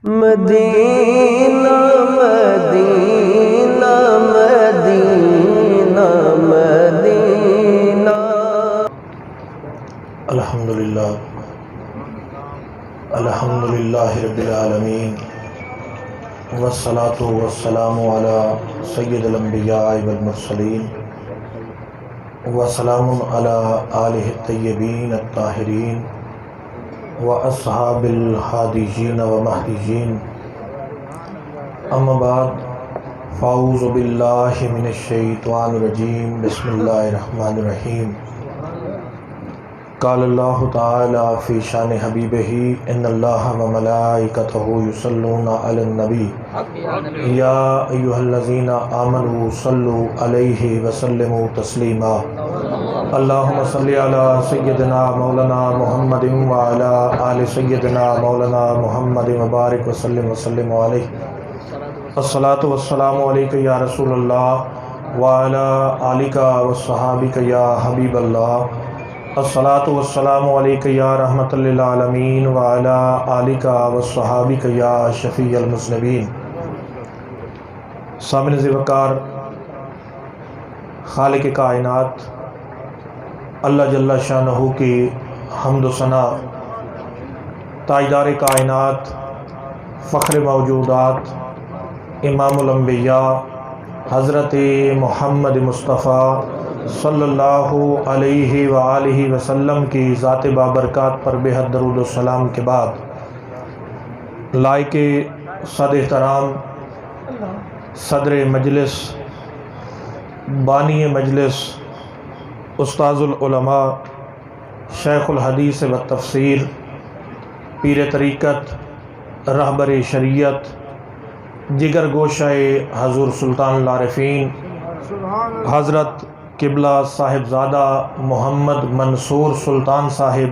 مدینہ مدینہ مدینہ مدینہ۔ الحمدللہ رب العالمین، والصلاة والسلام علی سید الانبیاء والمرسلین، وسلام علی آلہ الطیبین الطاہرین واصحاب الہادیین ومہدیین، اما بعد فاعوذ باللہ من الشیطان الرجیم، بسم اللہ الرحمن الرحیم۔ قال اللہ تعالی فی شان حبیبہ ان اللہ وملائکتہ یصلون علی النبی یا ایہا الذین آمنوا صلوا علیہ وسلموا تسلیما۔ اللہم صلی علی سیدنا مولانا محمد وعلی آل سیدنا مولانا محمد مبارک وسلم علیہ۔ الصلاۃ والسلام علیک یا رسول اللہ وعلی آلک وصحابک یا حبیب اللہ۔ الصلاۃ والسلام علیک یا رحمۃ للعالمین وعلی آلک وصحابک یا شفیع المذنبین۔ سامعین ذوقار، خالق کائنات اللہ جل شانہ کی حمد و ثنا، تاجدار کائنات، فخر موجودات، امام الانبیاء حضرت محمد مصطفیٰ صلی اللہ علیہ وآلہ وسلم کی ذات بابرکات پر بے حد درود و سلام کے بعد، لائق صد احترام صدر مجلس، بانی مجلس، استاذ العلماء، شیخ الحدیث و تفسیر، پیر طریقت، رہبر شریعت، جگر گوشہ حضور سلطان العارفین حضرت قبلہ صاحبزادہ محمد منصور سلطان صاحب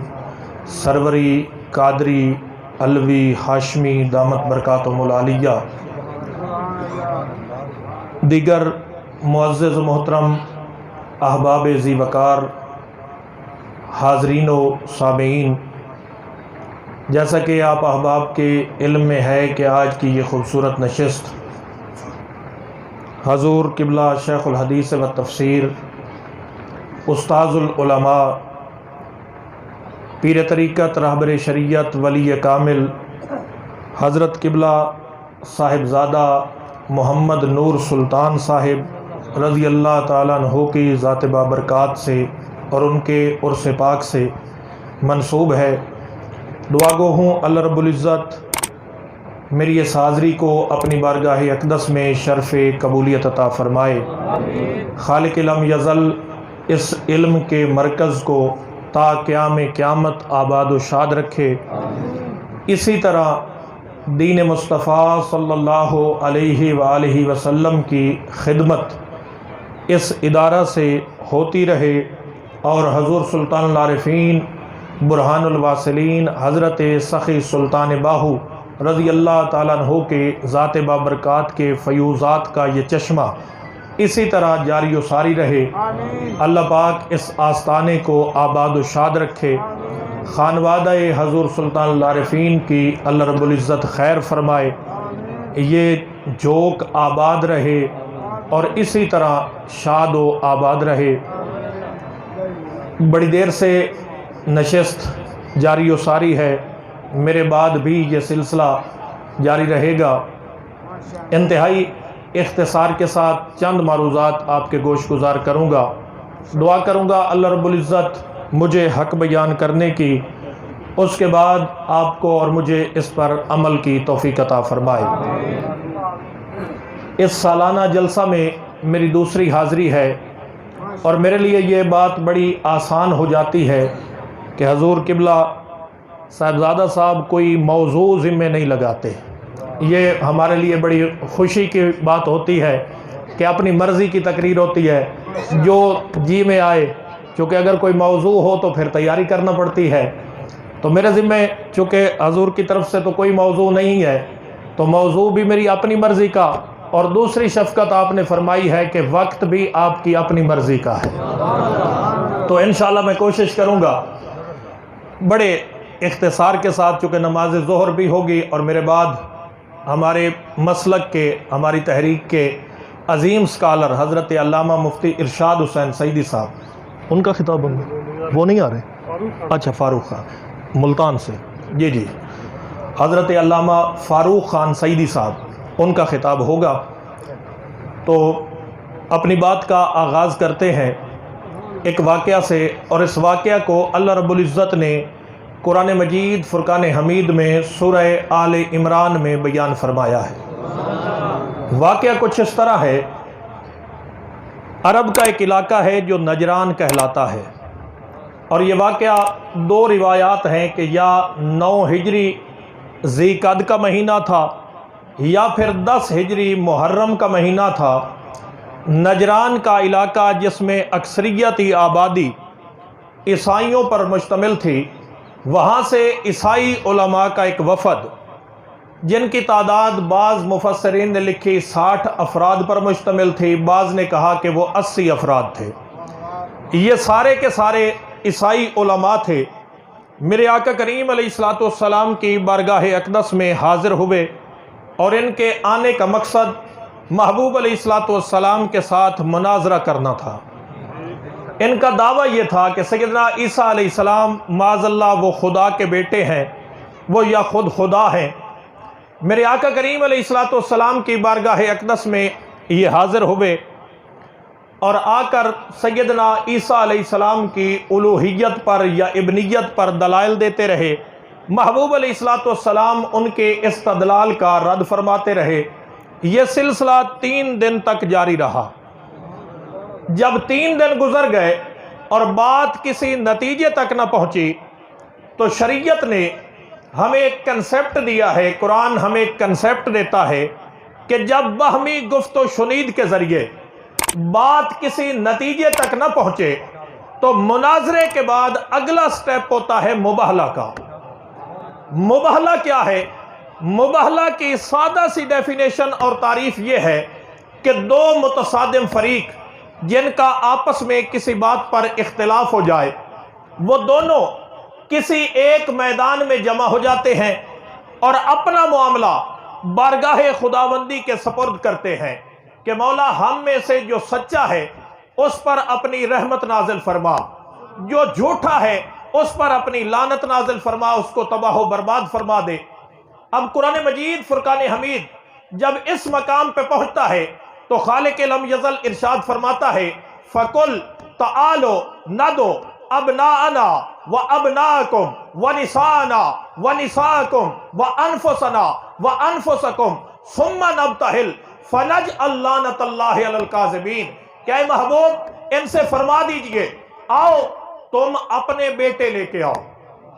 سروری قادری علوی ہاشمی دامت برکاتہم العالیہ، دیگر معزز و محترم احباب ذی وقار، حاضرین و سامعین، جیسا کہ آپ احباب کے علم میں ہے کہ آج کی یہ خوبصورت نشست حضور قبلہ شیخ الحدیث و تفسیر، استاذ العلماء، پیر طریقت، رہبر شریعت، ولی کامل حضرت قبلہ صاحبزادہ محمد نور سلطان صاحب رضی اللہ تعالیٰ عنہ کی ذات بابرکات سے اور ان کے عرس پاک سے منسوب ہے۔ دعا گو ہوں اللہ رب العزت میری اس حاضری کو اپنی بارگاہ اقدس میں شرف قبولیت عطا فرمائے۔ خالق لم یزل اس علم کے مرکز کو تا قیام قیامت آباد و شاد رکھے۔ اسی طرح دین مصطفیٰ صلی اللہ علیہ وآلہ وسلم کی خدمت اس ادارہ سے ہوتی رہے، اور حضور سلطان العارفین برہان الواصلین حضرت سخی سلطان باہو رضی اللہ تعالیٰ عنہ کے ذات بابرکات کے فیوزات کا یہ چشمہ اسی طرح جاری و ساری رہے۔ اللہ پاک اس آستانے کو آباد و شاد رکھے، خانوادہ حضور سلطان العارفین کی اللہ رب العزت خیر فرمائے، یہ جوک آباد رہے اور اسی طرح شاد و آباد رہے۔ بڑی دیر سے نشست جاری و ساری ہے، میرے بعد بھی یہ سلسلہ جاری رہے گا۔ انتہائی اختصار کے ساتھ چند معروضات آپ کے گوش گزار کروں گا۔ دعا کروں گا اللہ رب العزت مجھے حق بیان کرنے کی، اس کے بعد آپ کو اور مجھے اس پر عمل کی توفیق عطا فرمائے۔ اس سالانہ جلسہ میں میری دوسری حاضری ہے، اور میرے لیے یہ بات بڑی آسان ہو جاتی ہے کہ حضور قبلہ صاحبزادہ صاحب کوئی موضوع ذمے نہیں لگاتے۔ یہ ہمارے لیے بڑی خوشی کی بات ہوتی ہے کہ اپنی مرضی کی تقریر ہوتی ہے، جو جی میں آئے، چونکہ اگر کوئی موضوع ہو تو پھر تیاری کرنا پڑتی ہے۔ تو میرے ذمے چونکہ حضور کی طرف سے تو کوئی موضوع نہیں ہے، تو موضوع بھی میری اپنی مرضی کا، اور دوسری شفقت آپ نے فرمائی ہے کہ وقت بھی آپ کی اپنی مرضی کا ہے۔ تو انشاءاللہ میں کوشش کروں گا بڑے اختصار کے ساتھ، چونکہ نماز ظہر بھی ہوگی اور میرے بعد ہمارے مسلک کے، ہماری تحریک کے عظیم اسکالر حضرت علامہ مفتی ارشاد حسین سعیدی صاحب، ان کا خطاب وہ نہیں آ رہے؟ اچھا، فاروق خان ملتان سے، جی حضرت علامہ فاروق خان سعیدی صاحب، ان کا خطاب ہوگا۔ تو اپنی بات کا آغاز کرتے ہیں ایک واقعہ سے، اور اس واقعہ کو اللہ رب العزت نے قرآن مجید فرقان حمید میں سورہ آل عمران میں بیان فرمایا ہے۔ واقعہ کچھ اس طرح ہے، عرب کا ایک علاقہ ہے جو نجران کہلاتا ہے، اور یہ واقعہ دو روایات ہیں کہ یا 9 ہجری ذی قعدہ کا مہینہ تھا یا پھر 10 ہجری محرم کا مہینہ تھا۔ نجران کا علاقہ جس میں اکثریتی آبادی عیسائیوں پر مشتمل تھی، وہاں سے عیسائی علماء کا ایک وفد، جن کی تعداد بعض مفسرین نے لکھی 60 افراد پر مشتمل تھی، بعض نے کہا کہ وہ 80 افراد تھے۔ یہ سارے کے سارے عیسائی علماء تھے، میرے آقا کریم علیہ السلام کی بارگاہ اقدس میں حاضر ہوئے، اور ان کے آنے کا مقصد محبوب علیہ السلام کے ساتھ مناظرہ کرنا تھا۔ ان کا دعویٰ یہ تھا کہ سیدنا عیسیٰ علیہ السلام معاذ اللہ وہ خدا کے بیٹے ہیں، وہ یا خود خدا ہیں۔ میرے آقا کریم علیہ السلام کی بارگاہ اقدس میں یہ حاضر ہوئے، اور آ کر سیدنا عیسیٰ علیہ السلام کی الوہیت پر یا ابنیت پر دلائل دیتے رہے۔ محبوب علیہ السلام ان کے استدلال کا رد فرماتے رہے۔ یہ سلسلہ 3 دن تک جاری رہا۔ جب 3 دن گزر گئے اور بات کسی نتیجے تک نہ پہنچی، تو شریعت نے ہمیں ایک کنسیپٹ دیا ہے، قرآن ہمیں ایک کنسیپٹ دیتا ہے کہ جب باہمی گفت و شنید کے ذریعے بات کسی نتیجے تک نہ پہنچے، تو مناظرے کے بعد اگلا سٹیپ ہوتا ہے مباہلہ کا۔ مباہلہ کیا ہے؟ مباہلہ کی سادہ سی ڈیفینیشن اور تعریف یہ ہے کہ 2 متصادم فریق جن کا آپس میں کسی بات پر اختلاف ہو جائے، وہ دونوں کسی ایک میدان میں جمع ہو جاتے ہیں اور اپنا معاملہ بارگاہ خداوندی کے سپرد کرتے ہیں کہ مولا ہم میں سے جو سچا ہے اس پر اپنی رحمت نازل فرما، جو جھوٹا ہے اس پر اپنی لعنت نازل فرما، اس کو تباہ و برباد فرما دے۔ اب قرآن مجید فرقان حمید جب اس مقام پہ پہنچتا ہے تو خالق لم یزل ارشاد فرماتا ہے فَقُلْ تَعَالُوا نَدْعُ أَبْنَاءَنَا وَأَبْنَاءَكُمْ وَنِسَاءَنَا وَنِسَاءَكُمْ وَأَنفُسَنَا وَأَنفُسَكُمْ ثُمَّ نَبْتَهِلْ فَنَجْعَلْ لَعْنَةَ اللَّهِ عَلَى الْكَاذِبِينَ۔ کہ اے محبوب ان سے فرما دیجئے، آؤ تم اپنے بیٹے لے کے آؤ،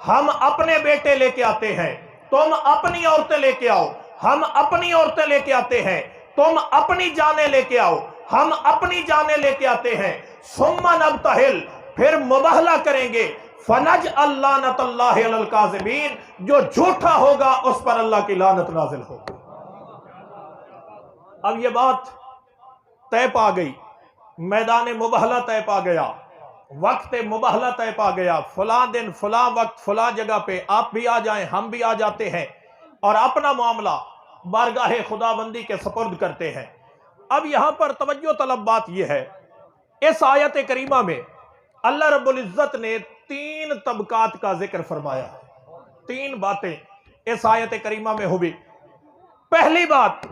ہم اپنے بیٹے لے کے آتے ہیں، تم اپنی عورتیں لے کے آؤ، ہم اپنی عورتیں لے کے آتے ہیں، تم اپنی جانیں لے کے آؤ، ہم اپنی جانیں لے کے آتے ہیں، ثم نبتہل، پھر مباہلہ کریں گے، فنجعل لعنۃ اللہ علی الکاذبین، جو جھوٹا ہوگا اس پر اللہ کی لعنت نازل ہوگی۔ اب یہ بات طے پا گئی، میدان مباہلہ طے پا گیا، وقت مباہلہ طے پا گیا، فلاں دن فلاں وقت فلاں جگہ پہ آپ بھی آ جائیں، ہم بھی آ جاتے ہیں اور اپنا معاملہ بارگاہ خداوندی کے سپرد کرتے ہیں۔ اب یہاں پر توجہ طلب بات یہ ہے، اس آیت کریمہ میں اللہ رب العزت نے 3 طبقات کا ذکر فرمایا ہے۔ 3 باتیں اس آیت کریمہ میں ہوئی۔ پہلی بات،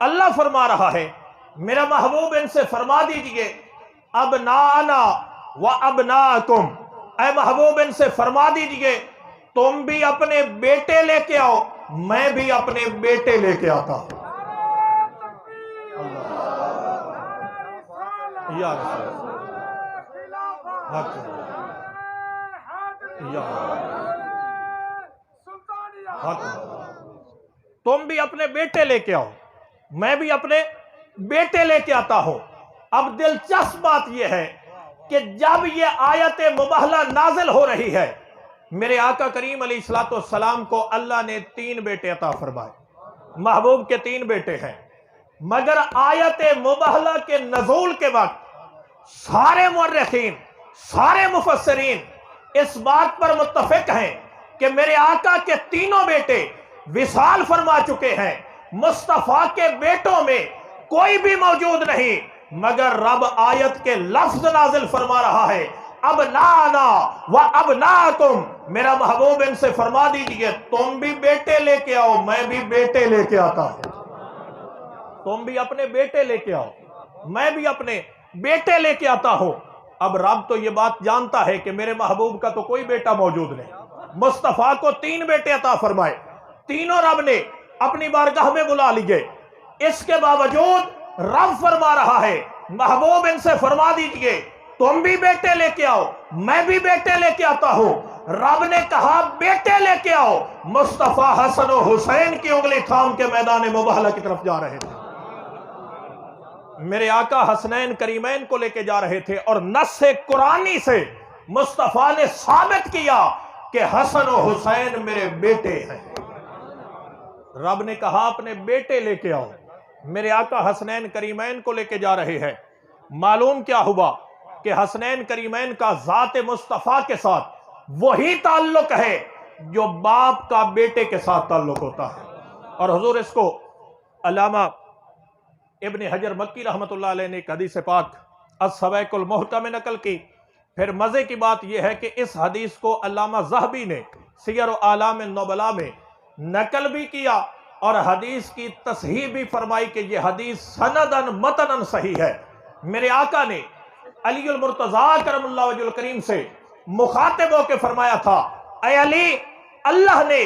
اللہ فرما رہا ہے میرا محبوب ان سے فرما دیجئے ابنانا وَأَبْنَاءَكُمْ، اے محبوب ان سے فرما دیجئے تم بھی اپنے بیٹے لے کے آؤ، میں بھی اپنے بیٹے لے کے آتا ہوں۔ یا رسول حق یا حق، تم بھی اپنے بیٹے لے کے آؤ، میں بھی اپنے بیٹے لے کے آتا ہوں۔ اب دلچسپ بات یہ ہے کہ جب یہ آیت مباہلہ نازل ہو رہی ہے، میرے آقا کریم علیہ السلام کو اللہ نے 3 بیٹے عطا فرمائے، محبوب کے 3 بیٹے ہیں، مگر آیت مباہلہ کے نزول کے وقت سارے مورخین، سارے مفسرین اس بات پر متفق ہیں کہ میرے آقا کے 3 بیٹے وصال فرما چکے ہیں، مصطفیٰ کے بیٹوں میں کوئی بھی موجود نہیں، مگر رب آیت کے لفظ نازل فرما رہا ہے، ابنانا و ابناکم، میرا محبوب ان سے فرما دیجئے تم بھی بیٹے لے کے آؤ، میں بھی بیٹے لے کے آتا ہوں، تم بھی اپنے بیٹے لے کے آؤ، میں بھی اپنے بیٹے لے کے آتا ہوں۔ اب رب تو یہ بات جانتا ہے کہ میرے محبوب کا تو کوئی بیٹا موجود نہیں، مصطفیٰ کو 3 بیٹے عطا فرمائے، تینوں رب نے اپنی بارگاہ میں بلا لیے، اس کے باوجود رب فرما رہا ہے محبوب ان سے فرما دیجئے تم بھی بیٹے لے کے آؤ، میں بھی بیٹے لے کے آتا ہوں۔ رب نے کہا بیٹے لے کے آؤ، مصطفیٰ حسن و حسین کی انگلی تھام کے میدان مباہلہ کی طرف جا رہے تھے، میرے آقا حسنین کریمین کو لے کے جا رہے تھے، اور نص قرآنی سے مصطفیٰ نے ثابت کیا کہ حسن و حسین میرے بیٹے ہیں۔ رب نے کہا اپنے بیٹے لے کے آؤ، میرے آقا حسنین کریمین کو لے کے جا رہے ہیں۔ معلوم کیا ہوا کہ حسنین کریمین کا ذات مصطفیٰ کے ساتھ وہی تعلق ہے جو باپ کا بیٹے کے ساتھ تعلق ہوتا ہے، اور حضور اس کو علامہ ابن حجر مکی رحمت اللہ علیہ نے ایک حدیث پاک السوائق المحکم میں نقل کی۔ پھر مزے کی بات یہ ہے کہ اس حدیث کو علامہ ذہبی نے سیر و اعلام النبلاء میں نقل بھی کیا اور حدیث کی تصحیح بھی فرمائی کہ یہ حدیث سندن متنن صحیح ہے۔ میرے آقا نے علی المرتضیٰ کرم اللہ وجہ الکریم سے مخاطب ہو کے فرمایا تھا، اے علی، اللہ نے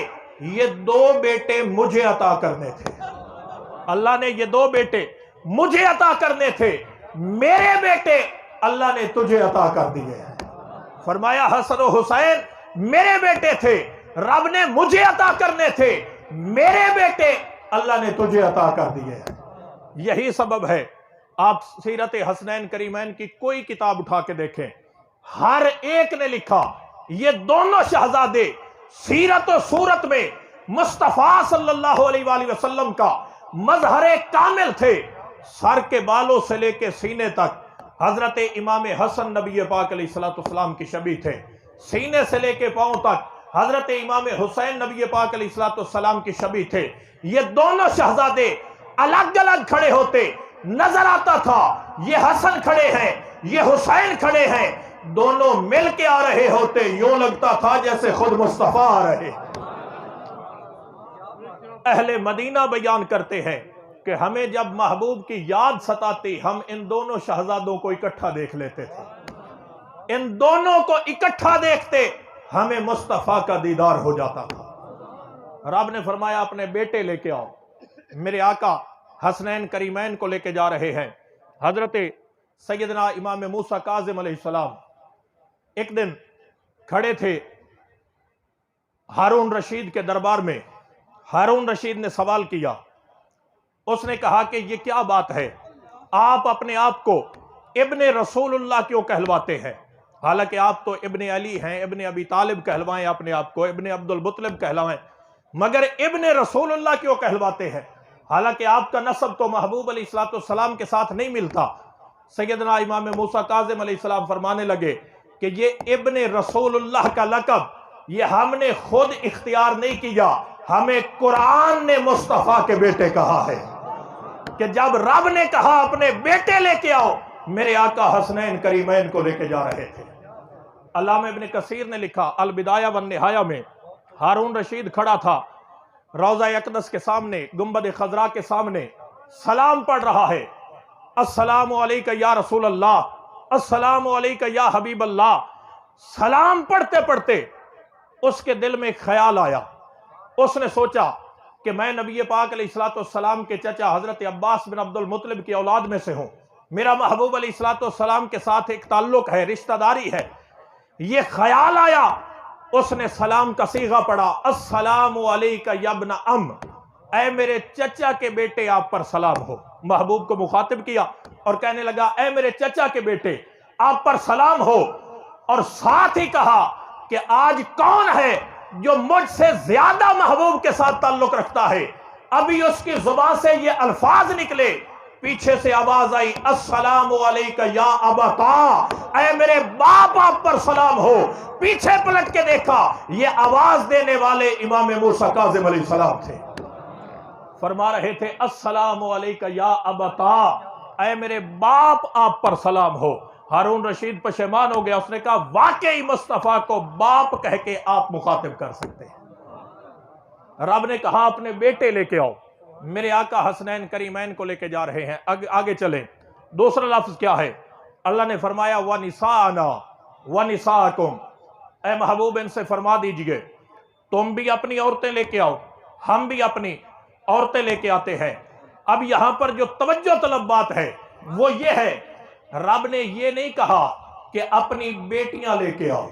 یہ 2 بیٹے مجھے عطا کرنے تھے، اللہ نے یہ 2 بیٹے مجھے عطا کرنے تھے، میرے بیٹے اللہ نے تجھے عطا کر دیے ہیں۔ فرمایا حسن و حسین میرے بیٹے تھے، رب نے مجھے عطا کرنے تھے، میرے بیٹے اللہ نے تجھے عطا کر دیے ہیں۔ یہی سبب ہے آپ سیرت حسنین کریمین کی کوئی کتاب اٹھا کے دیکھیں، ہر ایک نے لکھا یہ دونوں شہزادے سیرت و صورت میں مصطفیٰ صلی اللہ علیہ وآلہ وسلم کا مظہر کامل تھے، سر کے بالوں سے لے کے سینے تک حضرت امام حسن نبی پاک علیہ السلام کی شبیہ تھے، سینے سے لے کے پاؤں تک حضرت امام حسین نبی پاک علیہ السلام کی شبیہ تھے۔ یہ دونوں شہزادے الگ الگ کھڑے ہوتے، نظر آتا تھا یہ حسن کھڑے ہیں، یہ حسین کھڑے ہیں، دونوں مل کے آ رہے ہوتے، یوں لگتا تھا جیسے خود مصطفیٰ آ رہے۔ اہل مدینہ بیان کرتے ہیں کہ ہمیں جب محبوب کی یاد ستاتی ہم ان دونوں شہزادوں کو اکٹھا دیکھ لیتے تھے، ان دونوں کو اکٹھا دیکھتے ہمیں مصطفیٰ کا دیدار ہو جاتا تھا۔ رب نے فرمایا اپنے بیٹے لے کے آؤ، میرے آقا حسنین کریمین کو لے کے جا رہے ہیں۔ حضرت سیدنا امام موسیٰ کاظم علیہ السلام ایک دن کھڑے تھے ہارون رشید کے دربار میں، ہارون رشید نے سوال کیا، اس نے کہا کہ یہ کیا بات ہے، آپ اپنے آپ کو ابن رسول اللہ کیوں کہلواتے ہیں؟ حالانکہ آپ تو ابن علی ہیں، ابن ابی طالب کہلوائیں اپنے آپ کو، ابن عبد المطلب کہلوائیں، مگر ابن رسول اللہ کیوں کہلواتے ہیں؟ حالانکہ آپ کا نسب تو محبوب علیہ السلام کے ساتھ نہیں ملتا۔ سیدنا امام موسیٰ کاظم علیہ السلام فرمانے لگے کہ یہ ابن رسول اللہ کا لقب یہ ہم نے خود اختیار نہیں کیا، ہمیں قرآن نے مصطفیٰ کے بیٹے کہا ہے، کہ جب رب نے کہا اپنے بیٹے لے کے آؤ، میرے آقا حسنین کریمین کو لے کے جا رہے تھے۔ علامہ ابن کثیر نے لکھا البدایہ والنہایہ میں، ہارون رشید کھڑا تھا روضہ اقدس کے سامنے، گنبد خضراء کے سامنے، سلام پڑھ رہا ہے، السلام علیکہ یا رسول اللہ، السلام علیکہ یا حبیب اللہ۔ سلام پڑھتے پڑھتے اس کے دل میں ایک خیال آیا، اس نے سوچا کہ میں نبی پاک علیہ السلام کے چچا حضرت عباس بن عبد المطلب کی اولاد میں سے ہوں، میرا محبوب علیہ السلام کے ساتھ ایک تعلق ہے، رشتہ داری ہے۔ یہ خیال آیا، اس نے سلام کا صیغہ پڑھا، السلام علیکہ یا ابن ام، اے میرے چچا کے بیٹے آپ پر سلام ہو۔ محبوب کو مخاطب کیا اور کہنے لگا اے میرے چچا کے بیٹے آپ پر سلام ہو، اور ساتھ ہی کہا کہ آج کون ہے جو مجھ سے زیادہ محبوب کے ساتھ تعلق رکھتا ہے؟ ابھی اس کی زبان سے یہ الفاظ نکلے، پیچھے سے آواز آئی السلام علیکہ یا ابتا، اے میرے باپ آپ پر سلام ہو۔ پیچھے پلٹ کے دیکھا، یہ آواز دینے والے امام موسیٰ کاظم علیہ السلام تھے۔ فرما رہے تھے السلام علیکہ یا ابتا، اے میرے باپ آپ پر سلام ہو۔ ہارون رشید پشیمان ہو گیا، اس نے کہا واقعی مصطفیٰ کو باپ کہہ کے آپ مخاطب کر سکتے ہیں۔ رب نے کہا اپنے بیٹے لے کے آؤ، میرے آقا حسنین کریمین کو لے کے جا رہے ہیں۔ آگے چلیں، دوسرا لفظ کیا ہے؟ اللہ نے فرمایا وَنِسَاءَنَا وَنِسَاءَكُمْ، اے محبوب ان سے فرما دیجئے تم بھی اپنی عورتیں لے کے آؤ، ہم بھی اپنی عورتیں لے کے آتے ہیں۔ اب یہاں پر جو توجہ طلب بات ہے وہ یہ ہے، رب نے یہ نہیں کہا کہ اپنی بیٹیاں لے کے آؤ،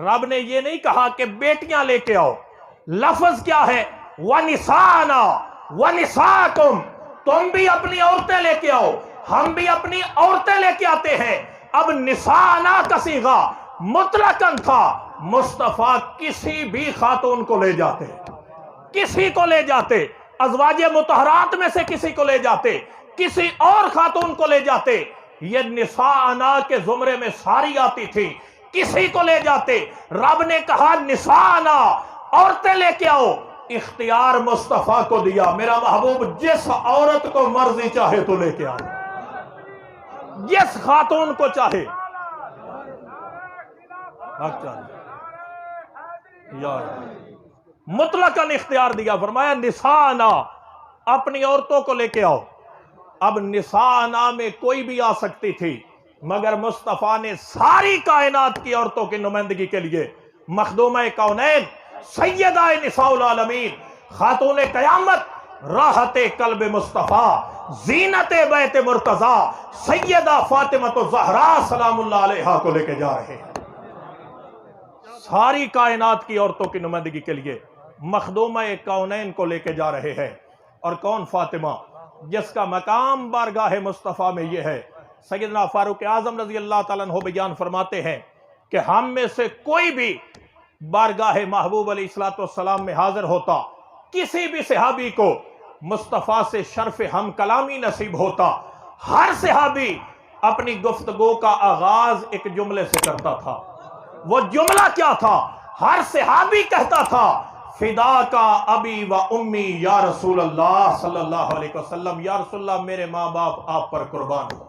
رب نے یہ نہیں کہا کہ بیٹیاں لے کے آؤ، لفظ کیا ہے؟ وَنِسَاءَنَا وَنِسَاءَكُمْ، تم بھی اپنی عورتیں لے کے آؤ، ہم بھی اپنی عورتیں لے کے آتے ہیں۔ اب نساءنا کا صیغہ مطلقاً تھا، مصطفیٰ کسی بھی خاتون کو لے جاتے، کسی کو لے جاتے، ازواج مطہرات میں سے کسی کو لے جاتے، کسی اور خاتون کو لے جاتے۔ یہ نساءنا کے زمرے میں ساری آتی تھی، کسی کو لے جاتے۔ رب نے کہا نساءنا، عورتیں لے کے آؤ، اختیار مصطفیٰ کو دیا، میرا محبوب جس عورت کو مرضی چاہے تو لے کے آئے، جس خاتون کو چاہے مطلقاً اختیار دیا، فرمایا نساءنا، اپنی عورتوں کو لے کے آؤ۔ اب نساءنا میں کوئی بھی آ سکتی تھی، مگر مصطفیٰ نے ساری کائنات کی عورتوں کی نمائندگی کے لیے مخدومہ کونین، سیدہ نساء العالمین، خاتون قیامت، راحت قلب مصطفیٰ، زینت بیت مرتضیٰ، سیدہ فاطمہ الزہرا سلام اللہ علیہا کو لے کے جا رہے ہیں۔ ساری کائنات کی عورتوں کی نمائندگی کے لیے مخدومہ کونین کو لے کے جا رہے ہیں۔ اور کون؟ فاطمہ، جس کا مقام بارگاہ مصطفیٰ میں یہ ہے۔ سیدنا فاروق اعظم رضی اللہ تعالیٰ عنہ بیان فرماتے ہیں کہ ہم میں سے کوئی بھی بارگاہ محبوب علیہ السلام میں حاضر ہوتا، کسی بھی صحابی کو مصطفیٰ سے شرف ہم کلامی نصیب ہوتا، ہر صحابی اپنی گفتگو کا آغاز ایک جملے سے کرتا تھا۔ وہ جملہ کیا تھا؟ ہر صحابی کہتا تھا فدا کا ابی و امی یا رسول اللہ صلی اللہ علیہ وسلم، یا رسول اللہ میرے ماں باپ آپ پر قربان ہو۔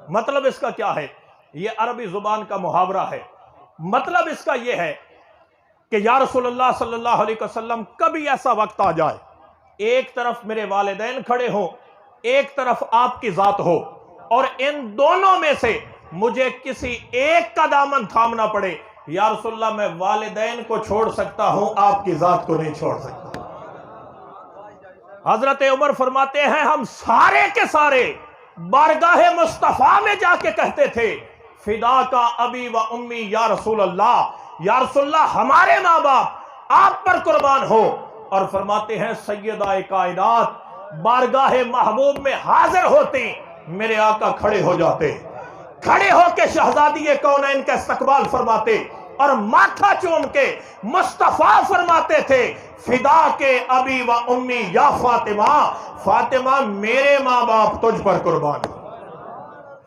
مطلب اس کا کیا ہے؟ یہ عربی زبان کا محاورہ ہے۔ مطلب اس کا یہ ہے کہ یا رسول اللہ صلی اللہ علیہ وسلم کبھی ایسا وقت آ جائے، ایک طرف میرے والدین کھڑے ہوں، ایک طرف آپ کی ذات ہو، اور ان دونوں میں سے مجھے کسی ایک کا دامن تھامنا پڑے، یا رسول اللہ میں والدین کو چھوڑ سکتا ہوں، آپ کی ذات کو نہیں چھوڑ سکتا۔ حضرت عمر فرماتے ہیں ہم سارے کے سارے بارگاہ مصطفیٰ میں جا کے کہتے تھے فدا کا ابی و امی یا رسول اللہ، یا رسول اللہ ہمارے ماں باپ آپ پر قربان ہو۔ اور فرماتے ہیں سیدہ کائنات بارگاہ محبوب میں حاضر ہوتی، میرے آقا کھڑے ہو جاتے، کھڑے ہو کے شہزادی کونین کا استقبال فرماتے، اور ماتھا چوم کے مصطفیٰ فرماتے تھے فدا کے ابی و امی یا فاطمہ، فاطمہ میرے ماں باپ تجھ پر قربان ہو،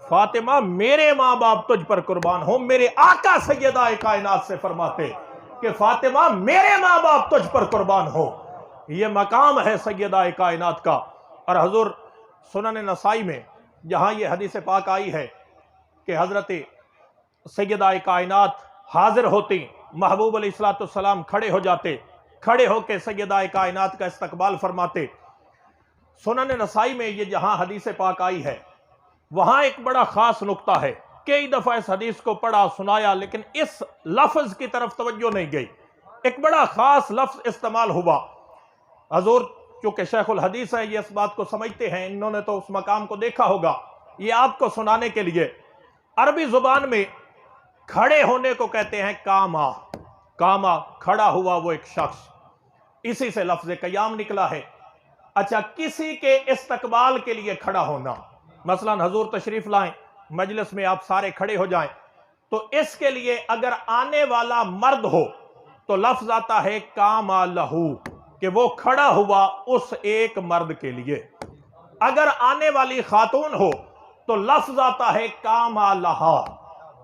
فاطمہ میرے ماں باپ تجھ پر قربان ہو۔ میرے آقا سیدہ کائنات سے فرماتے کہ فاطمہ میرے ماں باپ تجھ پر قربان ہو۔ یہ مقام ہے سیدہ کائنات کا۔ اور حضور سنن نسائی میں جہاں یہ حدیث پاک آئی ہے کہ حضرت سیدہ کائنات حاضر ہوتی، محبوب علیہ السلام کھڑے ہو جاتے، کھڑے ہو کے سیدہ کائنات کا استقبال فرماتے۔ سنن نسائی میں یہ جہاں حدیث پاک آئی ہے وہاں ایک بڑا خاص نقطہ ہے، کئی دفعہ اس حدیث کو پڑھا سنایا لیکن اس لفظ کی طرف توجہ نہیں گئی۔ ایک بڑا خاص لفظ استعمال ہوا۔ حضور چونکہ شیخ الحدیث ہے، یہ اس بات کو سمجھتے ہیں، انہوں نے تو اس مقام کو دیکھا ہوگا، یہ آپ کو سنانے کے لیے عربی زبان میں کھڑے ہونے کو کہتے ہیں کاما، کاما کھڑا ہوا وہ ایک شخص، اسی سے لفظ قیام نکلا ہے۔ اچھا، کسی کے استقبال کے لیے کھڑا ہونا، مثلا حضور تشریف لائیں، مجلس میں آپ سارے کھڑے ہو جائیں، تو اس کے لیے اگر آنے والا مرد ہو تو لفظ آتا ہے کاما لہو، کہ وہ کھڑا ہوا اس ایک مرد کے لیے۔ اگر آنے والی خاتون ہو تو لفظ آتا ہے کاما لہا،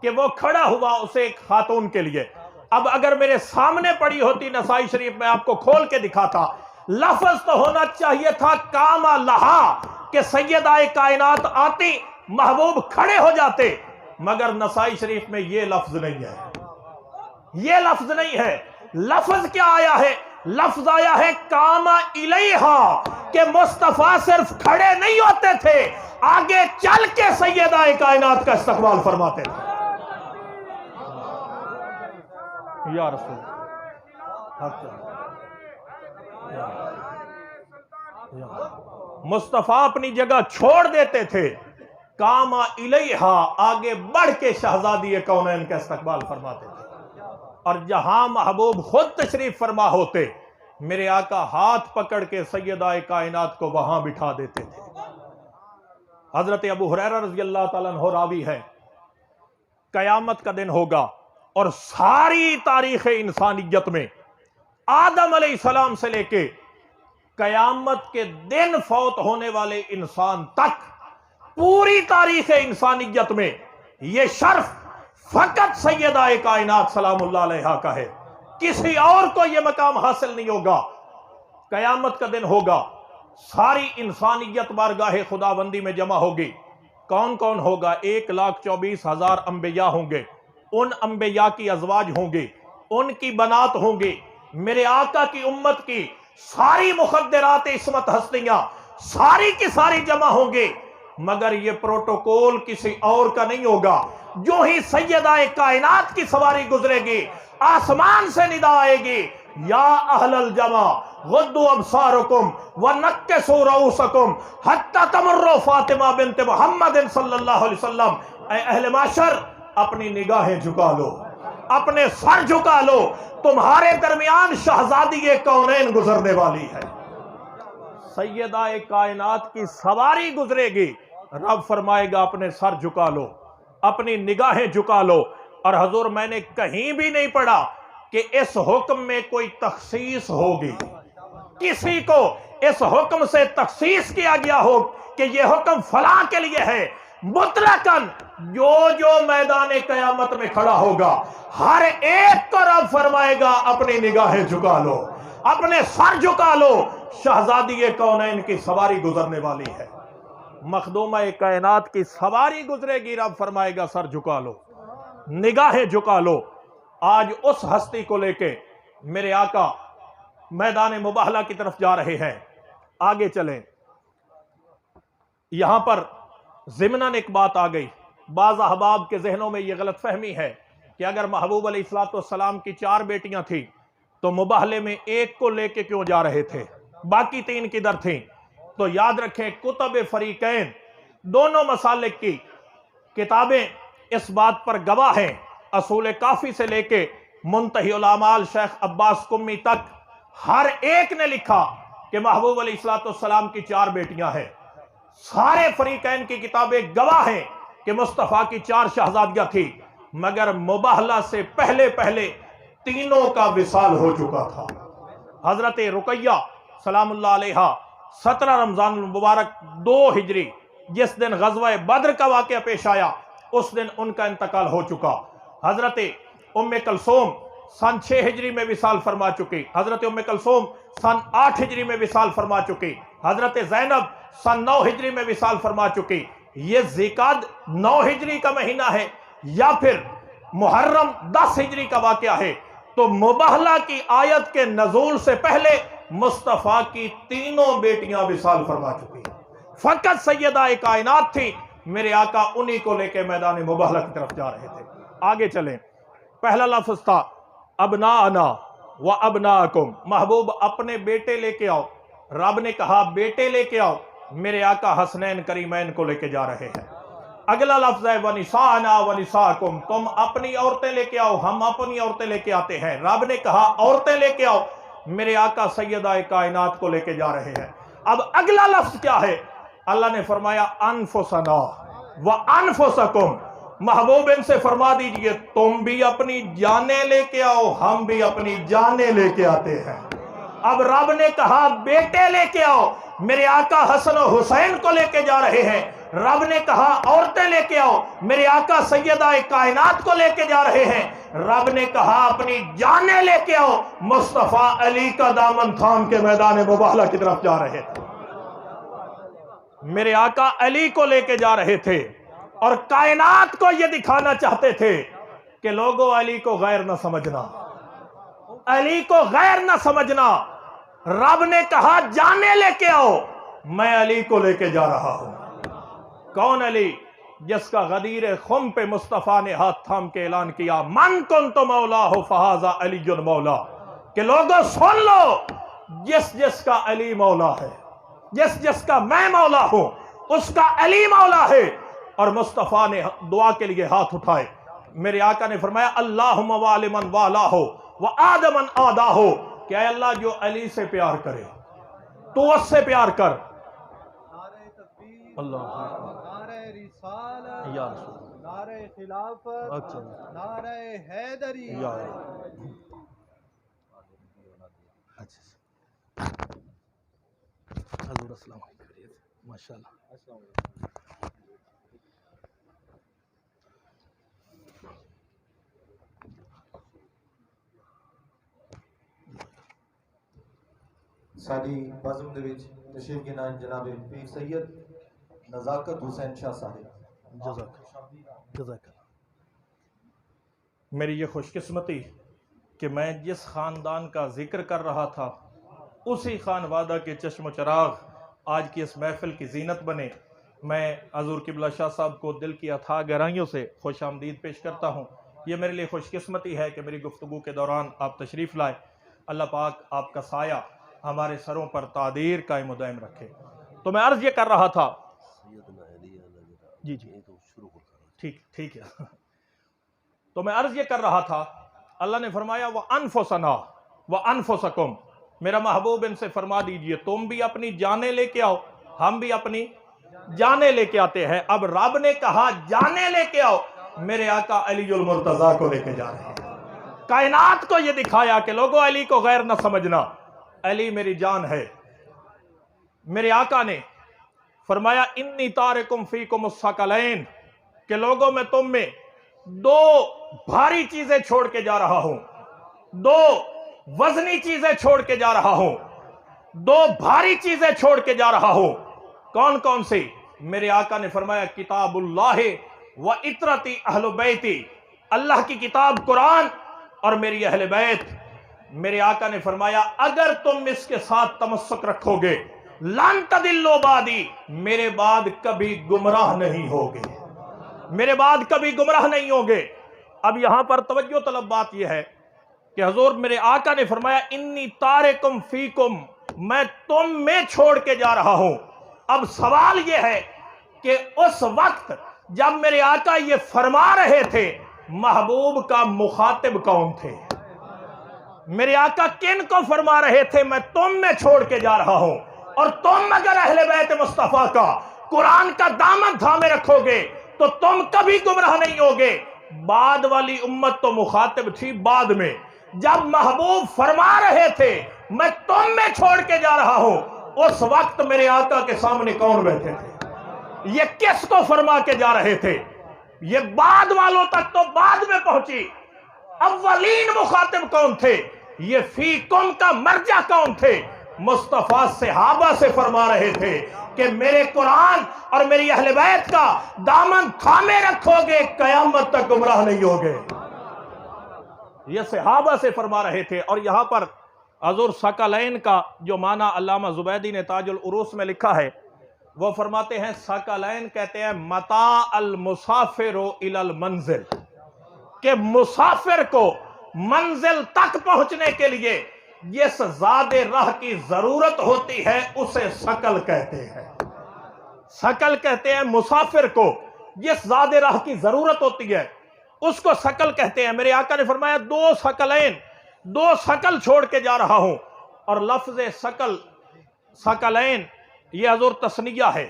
کہ وہ کھڑا ہوا اس ایک خاتون کے لیے۔ اب اگر میرے سامنے پڑی ہوتی نسائی شریف میں آپ کو کھول کے دکھاتا، لفظ تو ہونا چاہیے تھا کاما لہا کہ سیدہ کائنات آتی محبوب کھڑے ہو جاتے، مگر نسائی شریف میں یہ لفظ نہیں ہے، یہ لفظ نہیں ہے۔ لفظ کیا آیا ہے؟ لفظ آیا ہے کاما الیہا کہ مصطفیٰ صرف کھڑے نہیں ہوتے تھے، آگے چل کے سیدہ کائنات کا استقبال فرماتے تھے۔ یا رسول مصطفیٰ اپنی جگہ چھوڑ دیتے تھے، کاما الیہا آگے بڑھ کے شہزادی کونین کا استقبال فرماتے تھے، اور جہاں محبوب خود تشریف فرما ہوتے میرے آقا ہاتھ پکڑ کے سیدہ کائنات کو وہاں بٹھا دیتے تھے۔ حضرت ابو ہریرہ رضی اللہ تعالیٰ عنہ راوی ہے، قیامت کا دن ہوگا اور ساری تاریخ انسانیت میں آدم علیہ السلام سے لے کے قیامت کے دن فوت ہونے والے انسان تک پوری تاریخ انسانیت میں یہ شرف فقط سیدہ کائنات سلام اللہ علیہا کا ہے، کسی اور کو یہ مقام حاصل نہیں ہوگا۔ قیامت کا دن ہوگا، ساری انسانیت بارگاہ خداوندی میں جمع ہوگی۔ کون کون ہوگا؟ 1,24,000 انبیاء ہوں گے، ان انبیاء کی ازواج ہوں گے، ان کی بنات ہوں گی، میرے آقا کی امت کی ساری مخدرات عصمت ہستیاں ساری کی ساری جمع ہوں گے، مگر یہ پروٹوکول کسی اور کا نہیں ہوگا۔ جو ہی سیدہ کائنات کی سواری گزرے گی، آسمان سے ندا آئے گی، یا اہل الجمع غضوا ابصارکم ونکسوا رؤوسکم حتی تمر فاطمہ بنت محمد صلی اللہ علیہ وسلم۔ اے اہل معاشر، اپنی نگاہیں جھکا لو، اپنے سر جھکا لو، تمہارے درمیان شہزادی کونین گزرنے والی ہے۔ سیدہ کائنات کی سواری گزرے گی، رب فرمائے گا اپنے سر جھکا لو، اپنی نگاہیں جھکا لو۔ اور حضور میں نے کہیں بھی نہیں پڑھا کہ اس حکم میں کوئی تخصیص ہوگی، کسی کو اس حکم سے تخصیص کیا گیا ہو کہ یہ حکم فلاں کے لیے ہے۔ مطلقاً جو میدان قیامت میں کھڑا ہوگا ہر ایک کو رب فرمائے گا اپنی نگاہیں جھکا لو، اپنے سر جھکا لو، شہزادی کونین کی سواری گزرنے والی ہے۔ مخدومہ کائنات کی سواری گزرے گی، رب فرمائے گا سر جھکا لو، نگاہیں جھکا لو۔ آج اس ہستی کو لے کے میرے آقا میدان مباہلہ کی طرف جا رہے ہیں۔ آگے چلیں، یہاں پر ضمناً ایک بات آ گئی۔ بعض احباب کے ذہنوں میں یہ غلط فہمی ہے کہ اگر محبوب علیہ السلام کی 4 بیٹیاں تھیں تو مباہلے میں ایک کو لے کے کیوں جا رہے تھے، باقی 3 کدھر تھیں؟ تو یاد رکھیں کتب فریقین دونوں مسالک کی کتابیں اس بات پر گواہ ہیں، اصول کافی سے لے کے منتہی الاعمال شیخ عباس قمی تک ہر ایک نے لکھا کہ محبوب علیہ السلام کی 4 بیٹیاں ہیں۔ سارے فریقین کی کتابیں گواہ ہیں کہ مصطفیٰ کی 4 شہزادیاں تھیں، مگر مباہلہ سے پہلے تینوں کا وصال ہو چکا تھا۔ حضرت رقیہ سلام اللہ علیہا 17 رمضان المبارک 2 ہجری جس دن غزوہ بدر کا واقعہ پیش آیا، اس دن ان کا انتقال ہو چکا۔ حضرت ام کلثوم سن 6 ہجری میں وصال فرما چکی، حضرت ام کلثوم سن 8 ہجری میں وصال فرما چکی، حضرت زینب سن 9 ہجری میں وصال فرما چکی۔ یہ ذیقعد 9 ہجری کا مہینہ ہے یا پھر محرم 10 ہجری کا واقعہ ہے، تو مباہلہ کی آیت کے نزول سے پہلے مصطفیٰ کی 3 بیٹیاں وصال فرما چکی ہیں۔ فقط سیدہ کائنات تھی، میرے آقا انہی کو لے کے میدان مباہلہ کی طرف جا رہے تھے۔ آگے چلیں، پہلا لفظ تھا ابناءنا و ابناءکم، محبوب اپنے بیٹے لے کے آؤ۔ رب نے کہا بیٹے لے کے آؤ، میرے آقا حسنین کریمین کو لے کے جا رہے ہیں۔ اگلا لفظ ہے وَنِسَاءَنَا وَنِسَاءَكُمْ، تم اپنی عورتیں لے کے آؤ، ہم اپنی عورتیں لے کے آتے ہیں۔ رب نے کہا عورتیں لے کے آؤ، میرے آقا سیدہ کائنات کو لے کے جا رہے ہیں۔ اب اگلا لفظ کیا ہے؟ اللہ نے فرمایا انفسنا وانفسکم، محبوب ان سے فرما دیجئے تم بھی اپنی جانیں لے کے آؤ، ہم بھی اپنی جانیں لے کے آتے ہیں۔ اب رب نے کہا بیٹے لے کے آؤ، میرے آقا حسن و حسین کو لے کے جا رہے ہیں۔ رب نے کہا عورتیں لے کے آؤ، میرے آقا سیدہ کائنات کو لے کے جا رہے ہیں۔ رب نے کہا اپنی جانیں لے کے آؤ، مصطفیٰ علی کا دامن تھام کے میدان مباہلہ کی طرف جا رہے تھے۔ میرے آقا علی کو لے کے جا رہے تھے اور کائنات کو یہ دکھانا چاہتے تھے کہ لوگوں علی کو غیر نہ سمجھنا، علی کو غیر نہ سمجھنا۔ رب نے کہا جانے لے کے آؤ، میں علی کو لے کے جا رہا ہوں۔ کون علی؟ جس کا غدیر خم پہ مصطفیٰ نے ہاتھ تھام کے اعلان کیا من کنت مولا ہو فہذا علی مولا، کہ لوگوں سن لو، جس جس کا علی مولا ہے، جس جس کا میں مولا ہوں، اس کا علی مولا ہے۔ اور مصطفیٰ نے دعا کے لیے ہاتھ اٹھائے۔ میرے آقا نے فرمایا اللہم والی من والا ہو وعاد من آدا ہو، کہ اے اللہ جو علی سے پیار کرے تو اس سے پیار کر۔ نعرہ تکبیر، اللہ نعرہ رسالت، یا رسول نعرہ خلافت، نعرہ حیدری۔ حضور السلام علیکم، ماشاءاللہ۔ ساڈی بزم دے وچ تشریف گنان جناب پیر سید نزاکت حسین شاہ صاحب۔ جزاک اللہ۔ میری یہ خوش قسمتی کہ میں جس خاندان کا ذکر کر رہا تھا اسی خان وادہ کے چشم و چراغ آج کی اس محفل کی زینت بنے۔ میں حضور قبلہ شاہ صاحب کو دل کی اتھاہ گہرائیوں سے خوش آمدید پیش کرتا ہوں۔ یہ میرے لیے خوش قسمتی ہے کہ میری گفتگو کے دوران آپ تشریف لائے۔ اللہ پاک آپ کا سایہ ہمارے سروں پر تعدیر قائم و دائم رکھے۔ تو میں عرض یہ کر رہا تھا، جی ٹھیک ہے، تو میں عرض یہ کر رہا تھا، اللہ نے فرمایا وَأَنفُسَنَا وَأَنفُسَكُمْ، میرا محبوب ان سے فرما دیجئے تم بھی اپنی جانیں لے کے آؤ، ہم بھی اپنی جانیں لے کے آتے ہیں۔ اب رب نے کہا جانیں لے کے آؤ، میرے آقا علی المرتضیٰ کو لے کے جا رہے ہیں۔ کائنات کو یہ دکھایا کہ لوگوں علی کو غیر نہ سمجھنا، علی میری جان ہے۔ میرے آقا نے فرمایا انی تارکم فیکم الثقلین، کہ لوگوں میں تم میں دو بھاری چیزیں چھوڑ کے جا رہا ہوں، دو وزنی چیزیں چھوڑ کے جا رہا ہوں، دو بھاری چیزیں چھوڑ کے جا رہا ہوں۔ کون کون سی؟ میرے آقا نے فرمایا کتاب اللہ و اطرتی اہل بیتی، اللہ کی کتاب قرآن اور میری اہل بیت۔ میرے آقا نے فرمایا اگر تم اس کے ساتھ تمسک رکھو گے لن تضلوا بعدی، میرے بعد کبھی گمراہ نہیں ہوگے، میرے بعد کبھی گمراہ نہیں ہوگے۔ اب یہاں پر توجہ طلب بات یہ ہے کہ حضور میرے آقا نے فرمایا انی تارکم فیکم، میں تم میں چھوڑ کے جا رہا ہوں۔ اب سوال یہ ہے کہ اس وقت جب میرے آقا یہ فرما رہے تھے محبوب کا مخاطب کون تھے؟ میرے آقا کن کو فرما رہے تھے میں تم میں چھوڑ کے جا رہا ہوں؟ اور تم اگر اہل بیت مصطفیٰ کا قرآن کا دامن تھامے رکھو گے تو تم کبھی گمراہ نہیں ہوگے۔ بعد والی امت تو مخاطب تھی بعد میں، جب محبوب فرما رہے تھے میں تم میں چھوڑ کے جا رہا ہوں، اس وقت میرے آقا کے سامنے کون بیٹھے تھے؟ یہ کس کو فرما کے جا رہے تھے؟ یہ بعد والوں تک تو بعد میں پہنچی۔ اولین مخاطب کون تھے؟ یہ فیکم کا مرجع کون تھے؟ مصطفیٰ صحابہ سے فرما رہے تھے کہ میرے قرآن اور میری اہل بیت کا دامن تھامے رکھو گے قیامت تک گمراہ نہیں ہوگے۔ یہ صحابہ سے فرما رہے تھے۔ اور یہاں پر حضور ثقلین کا جو معنی علامہ زبیدی نے تاج العروس میں لکھا ہے، وہ فرماتے ہیں ثقلین کہتے ہیں متاع المسافر الی المنزل، کہ مسافر کو منزل تک پہنچنے کے لیے جس زاد راہ کی ضرورت ہوتی ہے اسے ثقل کہتے ہیں۔ ثقل کہتے ہیں مسافر کو جس زاد راہ کی ضرورت ہوتی ہے اس کو ثقل کہتے ہیں۔ میرے آقا نے فرمایا دو ثقل چھوڑ کے جا رہا ہوں۔ اور لفظ ثقلین یہ حضور تثنیہ ہے،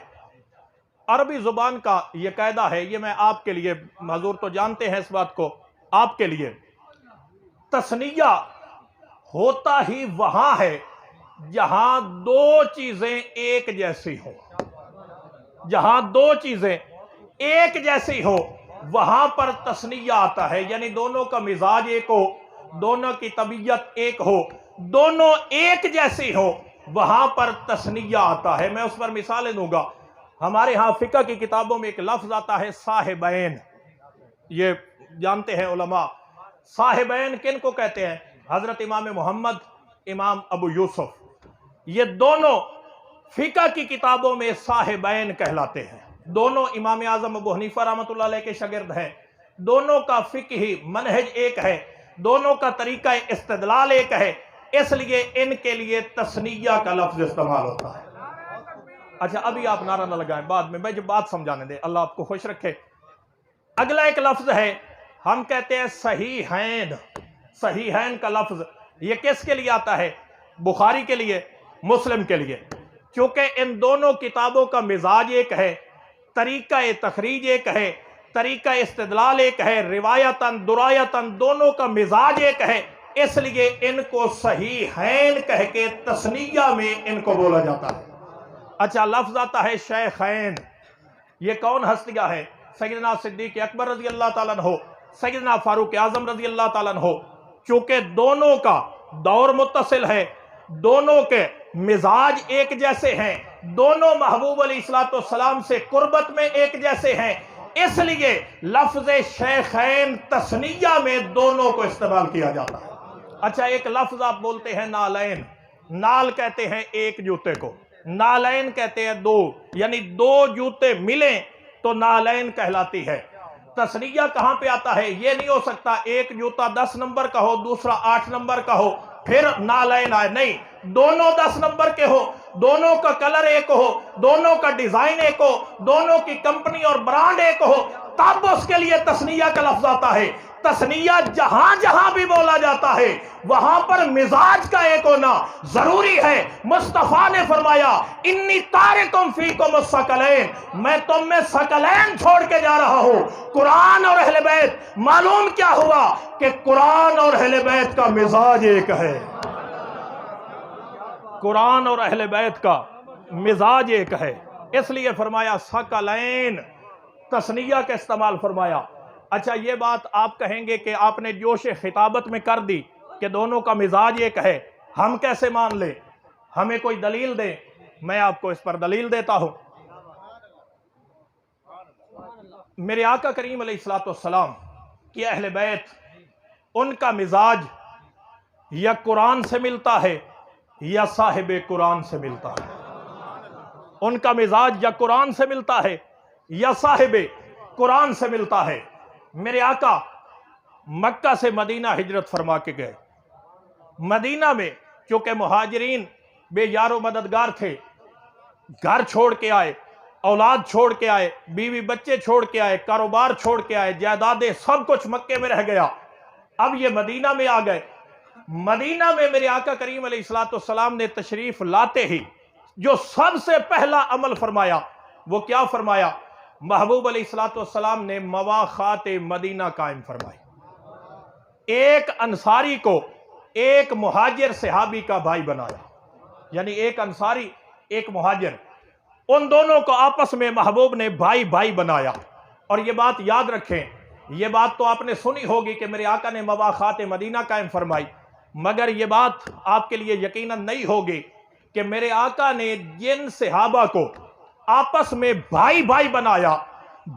عربی زبان کا یہ قاعدہ ہے، یہ میں آپ کے لیے، حضور تو جانتے ہیں اس بات کو، آپ کے لیے تثنیہ ہوتا ہی وہاں ہے جہاں دو چیزیں ایک جیسی ہوں، جہاں دو چیزیں ایک جیسی ہو وہاں پر تثنیہ آتا ہے، یعنی دونوں کا مزاج ایک ہو، دونوں کی طبیعت ایک ہو، دونوں ایک جیسی ہو، وہاں پر تثنیہ آتا ہے۔ میں اس پر مثالیں دوں گا۔ ہمارے ہاں فقہ کی کتابوں میں ایک لفظ آتا ہے صاحبین، یہ جانتے ہیں علماء۔ صاحبین کن کو کہتے ہیں؟ حضرت امام محمد، امام ابو یوسف، یہ دونوں فقہ کی کتابوں میں صاحبین کہلاتے ہیں۔ دونوں امام اعظم ابو حنیفہ رحمۃ اللہ علیہ کے شاگرد ہیں، دونوں کا فقہی منہج ایک ہے، دونوں کا طریقہ استدلال ایک ہے، اس لیے ان کے لیے تثنیہ کا لفظ استعمال ہوتا ہے۔ اچھا ابھی آپ نعرہ نہ لگائیں، بعد میں جب بات سمجھانے دیں، اللہ آپ کو خوش رکھے۔ اگلا ایک لفظ ہے، ہم کہتے ہیں صحیحین۔ صحیحین کا لفظ یہ کس کے لیے آتا ہے؟ بخاری کے لیے، مسلم کے لیے، چونکہ ان دونوں کتابوں کا مزاج ایک ہے، طریقہ تخریج ایک ہے، طریقہ استدلال ایک ہے، روایتاً درایتاً دونوں کا مزاج ایک ہے، اس لیے ان کو صحیحین کہہ کے تثنیہ میں ان کو بولا جاتا ہے۔ اچھا لفظ آتا ہے شیخین، یہ کون ہستیاں ہیں؟ سیدنا صدیق اکبر رضی اللہ تعالیٰ عنہ، سیدنا فاروق اعظم رضی اللہ تعالیٰ عنہ، چونکہ دونوں کا دور متصل ہے، دونوں کے مزاج ایک جیسے ہیں، دونوں محبوب علیہ السلام سے قربت میں ایک جیسے ہیں، اس لیے لفظ شیخین تثنیہ میں دونوں کو استعمال کیا جاتا ہے۔ اچھا ایک لفظ آپ بولتے ہیں نالین، نال کہتے ہیں ایک جوتے کو، نالین کہتے ہیں دو، یعنی دو جوتے ملیں تو نالین کہلاتی ہے۔ تثنیہ کہاں پہ آتا ہے؟ یہ نہیں ہو سکتا ایک جوتا 10 نمبر کا ہو، دوسرا 8 نمبر کا ہو پھر نالین آئے، نہیں، دونوں 10 نمبر کے ہو، دونوں کا کلر ایک ہو، دونوں کا ڈیزائن ایک ہو، دونوں کی کمپنی اور برانڈ ایک ہو، تب اس کے لیے تثنیہ کا لفظ آتا ہے۔ تثنیہ جہاں جہاں بھی بولا جاتا ہے وہاں پر مزاج کا ایک ہونا ضروری ہے۔ مصطفیٰ نے فرمایا انی تارکم فیکم الثقلین، میں تم میں ثقلین چھوڑ کے جا رہا ہوں، قرآن اور اہل بیت۔ معلوم کیا ہوا کہ قرآن اور اہل بیت کا مزاج ایک ہے، قرآن اور اہل بیت کا مزاج ایک ہے، اس لیے فرمایا ثقلین، تثنیہ کا استعمال فرمایا۔ اچھا یہ بات آپ کہیں گے کہ آپ نے جوش خطابت میں کر دی کہ دونوں کا مزاج ایک ہے، ہم کیسے مان لیں؟ ہمیں کوئی دلیل دیں۔ میں آپ کو اس پر دلیل دیتا ہوں۔ میرے آقا کریم علیہ السلام کی اہل بیت، ان کا مزاج یا قرآن سے ملتا ہے یا صاحب قرآن سے ملتا ہے۔ ان کا مزاج یا قرآن سے ملتا ہے یا صاحب قرآن سے ملتا ہے۔ میرے آقا مکہ سے مدینہ ہجرت فرما کے گئے۔ مدینہ میں چونکہ مہاجرین بے یار و مددگار تھے، گھر چھوڑ کے آئے، اولاد چھوڑ کے آئے، بیوی بچے چھوڑ کے آئے، کاروبار چھوڑ کے آئے، جائیدادیں سب کچھ مکے میں رہ گیا۔ اب یہ مدینہ میں آ گئے۔ مدینہ میں میرے آقا کریم علیہ السلام نے تشریف لاتے ہی جو سب سے پہلا عمل فرمایا وہ کیا فرمایا؟ محبوب علیہ السلام نے مواخات مدینہ قائم فرمائی۔ ایک انصاری کو ایک مہاجر صحابی کا بھائی بنایا، یعنی ایک انصاری ایک مہاجر، ان دونوں کو آپس میں محبوب نے بھائی بھائی بنایا۔ اور یہ بات یاد رکھیں، یہ بات تو آپ نے سنی ہوگی کہ میرے آقا نے مواخات مدینہ قائم فرمائی، مگر یہ بات آپ کے لیے یقیناً نہیں ہوگی کہ میرے آقا نے جن صحابہ کو آپس میں بھائی بھائی بنایا،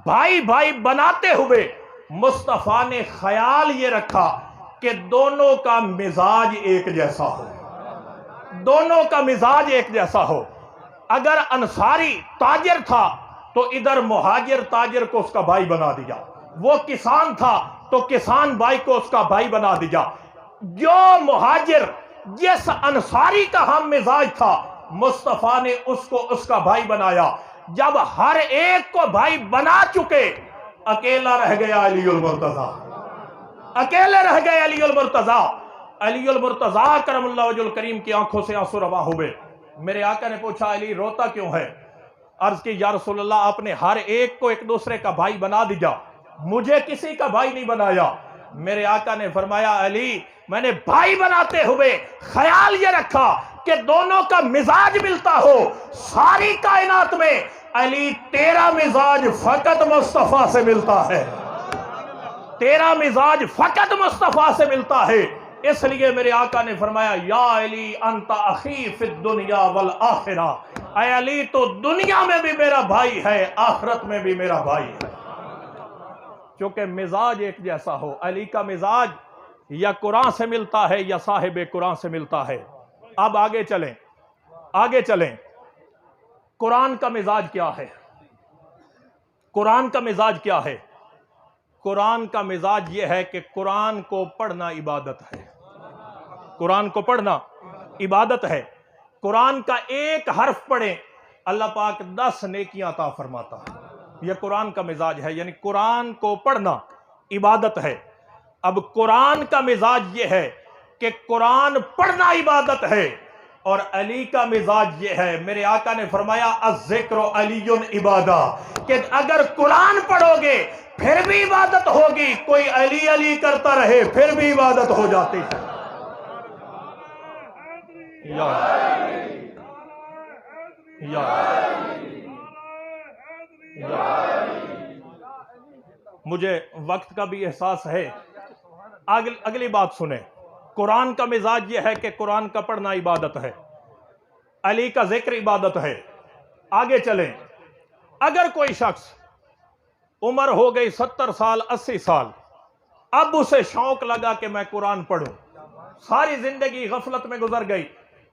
بھائی بھائی بناتے ہوئے مصطفیٰ نے خیال یہ رکھا کہ دونوں کا مزاج ایک جیسا ہو، دونوں کا مزاج ایک جیسا ہو۔ اگر انصاری تاجر تھا تو ادھر مہاجر تاجر کو اس کا بھائی بنا دیا، وہ کسان تھا تو کسان بھائی کو اس کا بھائی بنا دیا۔ جو مہاجر جس انصاری کا ہم مزاج تھا مصطفیٰ نے اس کو اس کا بھائی بنایا۔ جب ہر ایک کو بھائی بنا چکے اکیلا رہ گیا علی المرتضیٰ، اکیلے رہ گئے علی المرتضیٰ۔ علی المرتضیٰ کرم اللہ وجہ الکریم کی آنکھوں سے آنسو رواں ہوئے۔ میرے آقا نے پوچھا علی روتا کیوں ہے؟ عرض کی یا رسول اللہ آپ نے ہر ایک کو ایک دوسرے کا بھائی بنا دیا، مجھے کسی کا بھائی نہیں بنایا۔ میرے آقا نے فرمایا علی میں نے بھائی بناتے ہوئے خیال یہ رکھا کہ دونوں کا مزاج ملتا ہو. ساری کائنات میں علی تیرا مزاج فقط مصطفیٰ سے ملتا ہے، تیرا مزاج فقط مصطفیٰ سے ملتا ہے. اس لیے میرے آقا نے فرمایا یا علی انت اخی فی الدنیا والآخرہ، اے علی تو دنیا میں بھی میرا بھائی ہے، آخرت میں بھی میرا بھائی ہے. چونکہ مزاج ایک جیسا ہو. علی کا مزاج یا قرآن سے ملتا ہے یا صاحب قرآن سے ملتا ہے. اب آگے چلیں، آگے چلیں. قرآن کا مزاج کیا ہے؟ قرآن کا مزاج کیا ہے؟ قرآن کا مزاج یہ ہے کہ قرآن کو پڑھنا عبادت ہے. قرآن کو پڑھنا عبادت ہے. قرآن کا ایک حرف پڑھیں اللہ پاک 10 نیکیاں عطا فرماتا ہے. یہ قرآن کا مزاج ہے، یعنی قرآن کو پڑھنا عبادت ہے. اب قرآن کا مزاج یہ ہے کہ قرآن پڑھنا عبادت ہے، اور علی کا مزاج یہ ہے، میرے آقا نے فرمایا الذکر علی عبادہ، کہ اگر قرآن پڑھو گے پھر بھی عبادت ہوگی، کوئی علی علی کرتا رہے پھر بھی عبادت ہو جاتی ہے. مجھے وقت کا بھی احساس ہے. اگلی بات سنیں. قرآن کا مزاج یہ ہے کہ قرآن کا پڑھنا عبادت ہے، علی کا ذکر عبادت ہے. آگے چلیں. اگر کوئی شخص عمر ہو گئی 70 سال 80 سال، اب اسے شوق لگا کہ میں قرآن پڑھوں، ساری زندگی غفلت میں گزر گئی،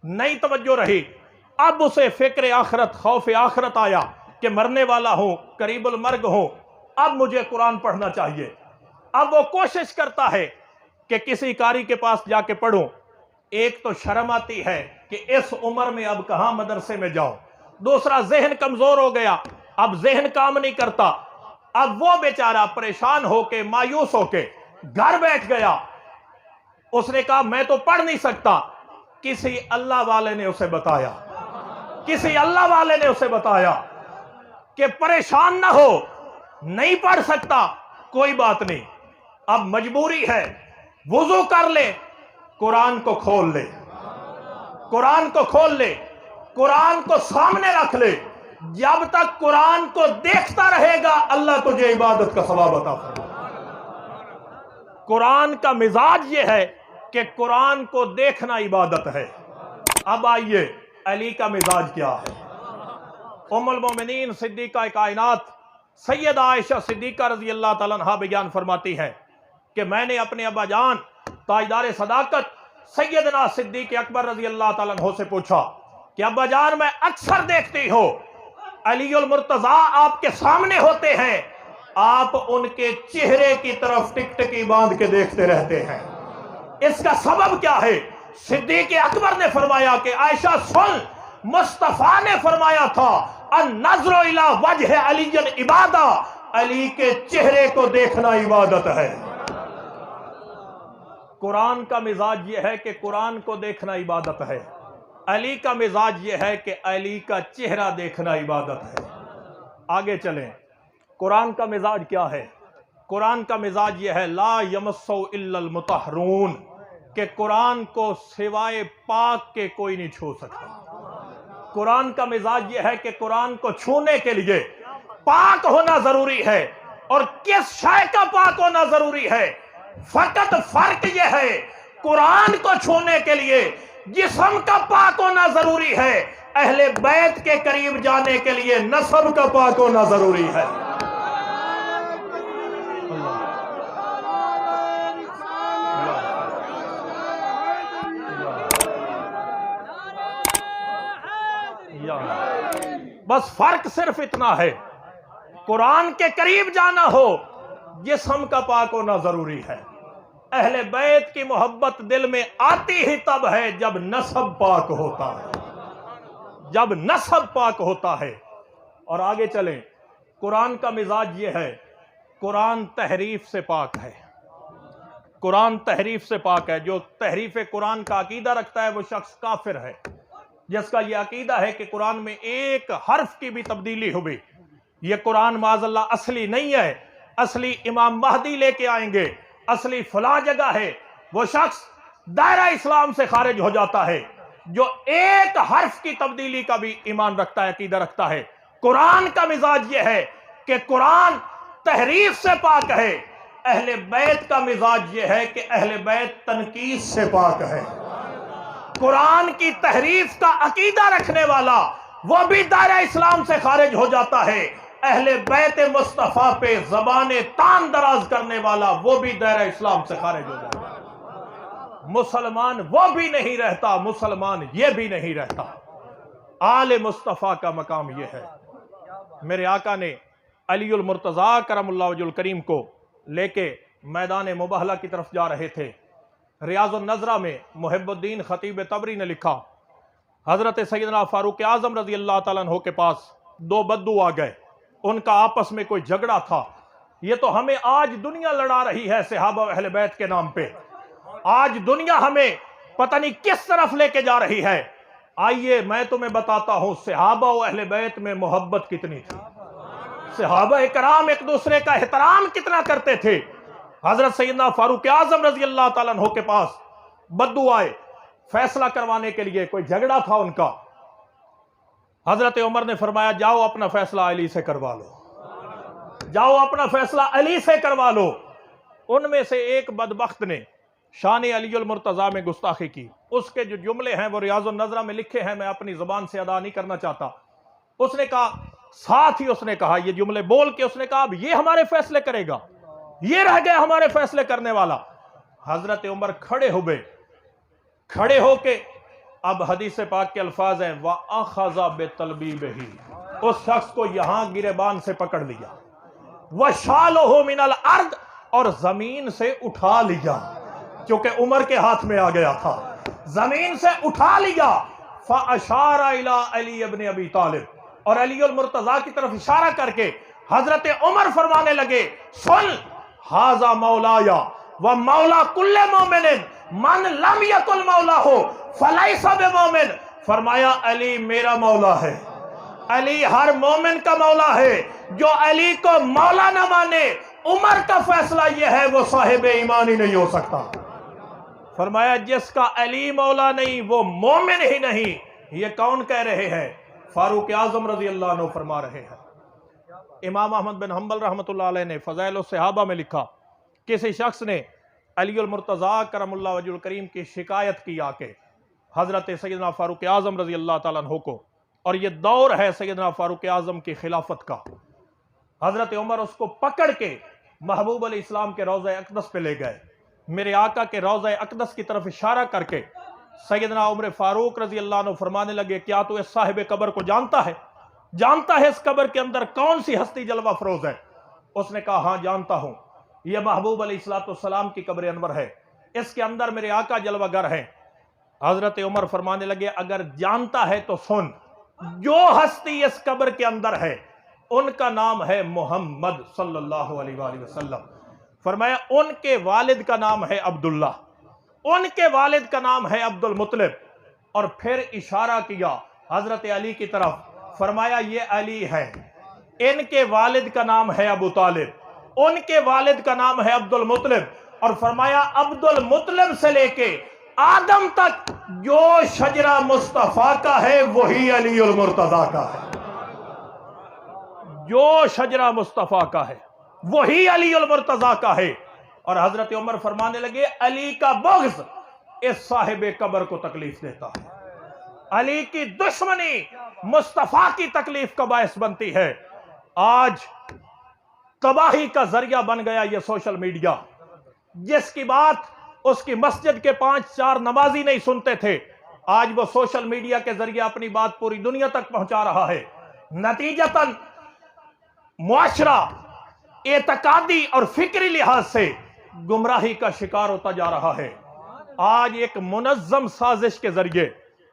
نئی توجہ رہی، اب اسے فکر آخرت، خوف آخرت آیا کہ مرنے والا ہوں، قریب المرگ ہوں، اب مجھے قرآن پڑھنا چاہیے. اب وہ کوشش کرتا ہے کہ کسی قاری کے پاس جا کے پڑھوں. ایک تو شرم آتی ہے کہ اس عمر میں اب کہاں مدرسے میں جاؤں، دوسرا ذہن کمزور ہو گیا، اب ذہن کام نہیں کرتا. اب وہ بیچارہ پریشان ہو کے، مایوس ہو کے گھر بیٹھ گیا. اس نے کہا میں تو پڑھ نہیں سکتا. کسی اللہ والے نے اسے بتایا، کسی اللہ والے نے اسے بتایا کہ پریشان نہ ہو، نہیں پڑھ سکتا کوئی بات نہیں، اب مجبوری ہے، وضو کر لے، قرآن کو کھول لے، قرآن کو کھول لے، قرآن کو سامنے رکھ لے. جب تک قرآن کو دیکھتا رہے گا اللہ تجھے عبادت کا ثواب عطا فرمائے. قرآن کا مزاج یہ ہے کہ قرآن کو دیکھنا عبادت ہے. اب آئیے علی کا مزاج کیا ہے؟ ام المومنین صدیقہ کائنات سیدہ عائشہ صدیقہ رضی اللہ تعالیٰ عنہا بیان فرماتی ہیں کہ میں نے اپنے ابا جان تاجدار صداقت سیدنا صدیق اکبر رضی اللہ تعالیٰ عنہ سے پوچھا کہ ابا جان میں اکثر دیکھتی ہو علی المرتضیٰ آپ کے سامنے ہوتے ہیں، آپ ان کے چہرے کی طرف ٹک ٹکی باندھ کے دیکھتے رہتے ہیں، اس کا سبب کیا ہے؟ صدیق اکبر نے فرمایا کہ عائشہ سن، مصطفیٰ نے فرمایا تھا النظر الی وجہ علی عبادہ، علی کے چہرے کو دیکھنا عبادت ہے. قرآن کا مزاج یہ ہے کہ قرآن کو دیکھنا عبادت ہے. علی کا مزاج یہ ہے کہ علی کا چہرہ دیکھنا عبادت ہے. آگے چلیں. قرآن کا مزاج کیا ہے؟ قرآن کا مزاج یہ ہے لا یمسو الا المطہرون، کہ قرآن کو سوائے پاک کے کوئی نہیں چھو سکتا. قرآن کا مزاج یہ ہے کہ قرآن کو چھونے کے لیے پاک ہونا ضروری ہے. اور کس شے کا پاک ہونا ضروری ہے؟ فقط فرق یہ ہے قرآن کو چھونے کے لیے جسم کا پاک ہونا ضروری ہے، اہل بیت کے قریب جانے کے لیے نسب کا پاک ہونا ضروری ہے. بس فرق صرف اتنا ہے، قرآن کے قریب جانا ہو جسم کا پاک ہونا ضروری ہے. اہل بیت کی محبت دل میں آتی ہی تب ہے جب نسب پاک ہوتا ہے، جب نسب پاک ہوتا ہے. اور آگے چلیں. قرآن کا مزاج یہ ہے قرآن تحریف سے پاک ہے. قرآن تحریف سے پاک ہے. جو تحریف قرآن کا عقیدہ رکھتا ہے وہ شخص کافر ہے. جس کا یہ عقیدہ ہے کہ قرآن میں ایک حرف کی بھی تبدیلی ہوئی، یہ قرآن معاذ اللہ اصلی نہیں ہے، اصلی امام مہدی لے کے آئیں گے، اصلی فلاں جگہ ہے، وہ شخص دائرہ اسلام سے خارج ہو جاتا ہے. جو ایک حرف کی تبدیلی کا بھی ایمان رکھتا ہے، عقیدہ رکھتا ہے۔ قرآن کا مزاج یہ ہے کہ قرآن تحریف سے پاک ہے، اہل بیت کا مزاج یہ ہے کہ اہل بیت تنقید سے پاک ہے۔ قرآن کی تحریف کا عقیدہ رکھنے والا وہ بھی دائرہ اسلام سے خارج ہو جاتا ہے، اہل بیت مصطفیٰ پہ زبان تان دراز کرنے والا وہ بھی دائرہ اسلام سے خارج ہو جاتا ہے۔ مسلمان وہ بھی نہیں رہتا، مسلمان یہ بھی نہیں رہتا۔ آل مصطفیٰ کا مقام یہ ہے۔ میرے آقا نے علی المرتضیٰ کرم اللہ وجہ الکریم کو لے کے میدان مباہلہ کی طرف جا رہے تھے۔ ریاض النظرہ میں محب الدین خطیب طبری نے لکھا، حضرت سیدنا فاروق اعظم رضی اللہ تعالیٰ عنہ کے پاس دو بدو آ گئے، ان کا آپس میں کوئی جھگڑا تھا۔ یہ تو ہمیں آج دنیا لڑا رہی ہے صحابہ و اہل بیت کے نام پہ، آج دنیا ہمیں پتہ نہیں کس طرف لے کے جا رہی ہے۔ آئیے میں تمہیں بتاتا ہوں صحابہ و اہل بیت میں محبت کتنی تھی، صحابہ اکرام ایک دوسرے کا احترام کتنا کرتے تھے۔ حضرت سیدنا فاروق اعظم رضی اللہ تعالیٰ عنہ کے پاس بدو آئے فیصلہ کروانے کے لیے، کوئی جھگڑا تھا ان کا۔ حضرت عمر نے فرمایا جاؤ اپنا فیصلہ علی سے کروا لو، جاؤ اپنا فیصلہ علی سے کروا لو۔ ان میں سے ایک بدبخت نے شان علی المرتضیٰ میں گستاخی کی، اس کے جو جملے ہیں وہ ریاض النظرہ میں لکھے ہیں، میں اپنی زبان سے ادا نہیں کرنا چاہتا۔ اس نے کہا، ساتھ ہی اس نے کہا، یہ جملے بول کے اس نے کہا اب یہ ہمارے فیصلے کرے گا، یہ رہ گیا ہمارے فیصلے کرنے والا۔ حضرت عمر کھڑے ہوئے، کھڑے ہو کے اب حدیث پاک کے الفاظ ہیں وَأَخَذَ بِطَلْبِيبِهِ، اس شخص کو یہاں گریبان سے پکڑ لیا، وَشَالُهُ مِنَ الْأَرْضِ، اور زمین سے اٹھا لیا، کیونکہ عمر کے ہاتھ میں آ گیا تھا، زمین سے اٹھا لیا۔ فَأَشَارَ إِلَىٰ عَلِيِّ بْنِ أَبِي طالب، اور علی المرتضیٰ کی طرف اشارہ کر کے حضرت عمر فرمانے لگے سن ھذا مولایا ومولا کل مومن من لم یکن مولاہ فلیس بمومن، فرمایا علی میرا مولا ہے، علی ہر مومن کا مولا ہے، جو علی کو مولا نہ مانے عمر کا فیصلہ یہ ہے وہ صاحب ایمان ہی نہیں ہو سکتا۔ فرمایا جس کا علی مولا نہیں وہ مومن ہی نہیں۔ یہ کون کہہ رہے ہیں؟ فاروق اعظم رضی اللہ عنہ فرما رہے ہیں۔ امام احمد بن حنبل رحمۃ اللہ علیہ نے فضائل الصحابہ میں لکھا، کسی شخص نے علی المرتضیٰ کرم اللہ وجہ الکریم کی شکایت کی آ کے حضرت سیدنا فاروق اعظم رضی اللہ تعالیٰ عنہ کو، اور یہ دور ہے سیدنا فاروق اعظم کی خلافت کا۔ حضرت عمر اس کو پکڑ کے محبوب علیہ السلام کے روضہ اقدس پہ لے گئے، میرے آقا کے روضہ اقدس کی طرف اشارہ کر کے سیدنا عمر فاروق رضی اللہ عنہ فرمانے لگے کیا تو اس صاحب قبر کو جانتا ہے؟ جانتا ہے اس قبر کے اندر کون سی ہستی جلوہ افروز ہے؟ اس نے کہا ہاں جانتا ہوں، یہ محبوب علیہ السلام کی قبر انور ہے، اس کے اندر میرے آقا جلوہ گر ہیں۔ حضرت عمر فرمانے لگے اگر جانتا ہے تو سن، جو ہستی اس قبر کے اندر ہے ان کا نام ہے محمد صلی اللہ علیہ وآلہ وسلم۔ فرمایا ان کے والد کا نام ہے عبداللہ، ان کے والد کا نام ہے عبد المطلب، اور پھر اشارہ کیا حضرت علی کی طرف، فرمایا یہ علی ہے، ان کے والد کا نام ہے ابو طالب، ان کے والد کا نام ہے عبد المطلب، اور فرمایا عبد المطلب سے لے کے آدم تک جو شجرہ مصطفیٰ کا ہے وہی علی المرتضیٰ کا ہے، جو شجرہ مصطفیٰ کا ہے وہی علی المرتضیٰ کا ہے۔ اور حضرت عمر فرمانے لگے علی کا بغض اس صاحب قبر کو تکلیف دیتا ہے، علی کی دشمنی مصطفیٰ کی تکلیف کا باعث بنتی ہے۔ آج تباہی کا ذریعہ بن گیا یہ سوشل میڈیا، جس کی بات اس کی مسجد کے 5-4 نمازی نہیں سنتے تھے، آج وہ سوشل میڈیا کے ذریعے اپنی بات پوری دنیا تک پہنچا رہا ہے۔ نتیجتاً معاشرہ اعتقادی اور فکری لحاظ سے گمراہی کا شکار ہوتا جا رہا ہے۔ آج ایک منظم سازش کے ذریعے،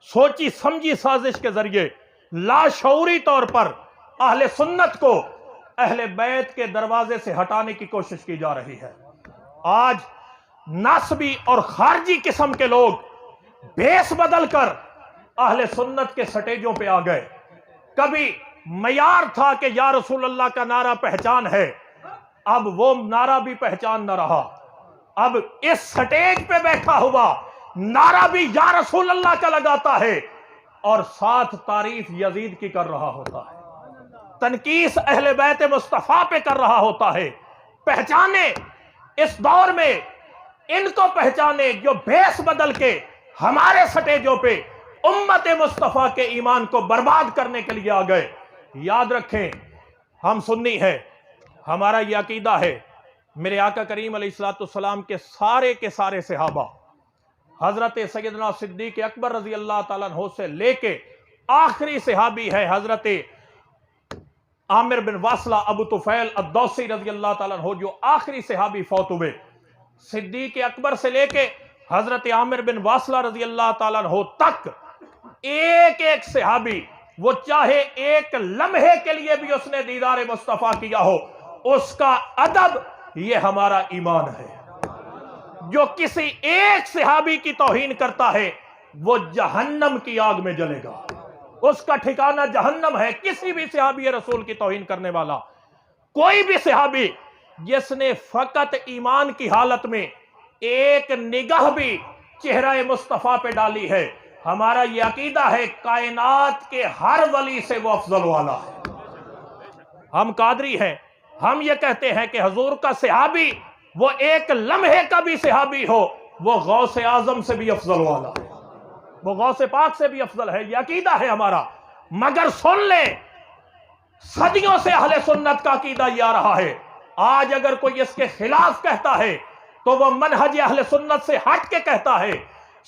سوچی سمجھی سازش کے ذریعے لاشعوری طور پر اہل سنت کو اہل بیت کے دروازے سے ہٹانے کی کوشش کی جا رہی ہے۔ آج ناسبی اور خارجی قسم کے لوگ بیس بدل کر اہل سنت کے سٹیجوں پہ آ گئے۔ کبھی معیار تھا کہ یا رسول اللہ کا نعرہ پہچان ہے، اب وہ نعرہ بھی پہچان نہ رہا، اب اس سٹیج پہ بیٹھا ہوا نعرہ بھی یا رسول اللہ کا لگاتا ہے اور ساتھ تعریف یزید کی کر رہا ہوتا ہے، تنقیص اہل بیت مصطفیٰ پہ کر رہا ہوتا ہے۔ پہچانے اس دور میں ان کو پہچانے جو بھیس بدل کے ہمارے سٹیجوں پہ امت مصطفیٰ کے ایمان کو برباد کرنے کے لیے آ گئے۔ یاد رکھیں ہم سنی ہے، ہمارا یہ عقیدہ ہے، میرے آقا کریم علیہ السلام کے سارے صحابہ حضرت سیدنا صدیق اکبر رضی اللہ تعالیٰ عنہ سے لے کے آخری صحابی ہے حضرت عامر بن واصلہ ابو طفیل الدوسی رضی اللہ تعالیٰ عنہ، جو آخری صحابی فوت ہوئے، صدیق اکبر سے لے کے حضرت عامر بن واصلہ رضی اللہ تعالیٰ عنہ تک ایک ایک صحابی، وہ چاہے ایک لمحے کے لیے بھی اس نے دیدار مصطفیٰ کیا ہو، اس کا ادب یہ ہمارا ایمان ہے۔ جو کسی ایک صحابی کی توہین کرتا ہے وہ جہنم کی آگ میں جلے گا، اس کا ٹھکانہ جہنم ہے۔ کسی بھی صحابی رسول کی توہین کرنے والا، کوئی بھی صحابی جس نے فقط ایمان کی حالت میں ایک نگاہ بھی چہرہ مصطفیٰ پہ ڈالی ہے، ہمارا یہ عقیدہ ہے کائنات کے ہر ولی سے وہ افضل والا ہے۔ ہم قادری ہیں، ہم یہ کہتے ہیں کہ حضور کا صحابی وہ ایک لمحے کا بھی صحابی ہو، وہ غوث اعظم سے بھی افضل والا ہے، وہ غوث پاک سے بھی افضل ہے، یہ عقیدہ ہے ہمارا۔ مگر سن لیں، صدیوں سے اہل سنت کا عقیدہ یہ آ رہا ہے، آج اگر کوئی اس کے خلاف کہتا ہے تو وہ منہج اہل سنت سے ہٹ کے کہتا ہے۔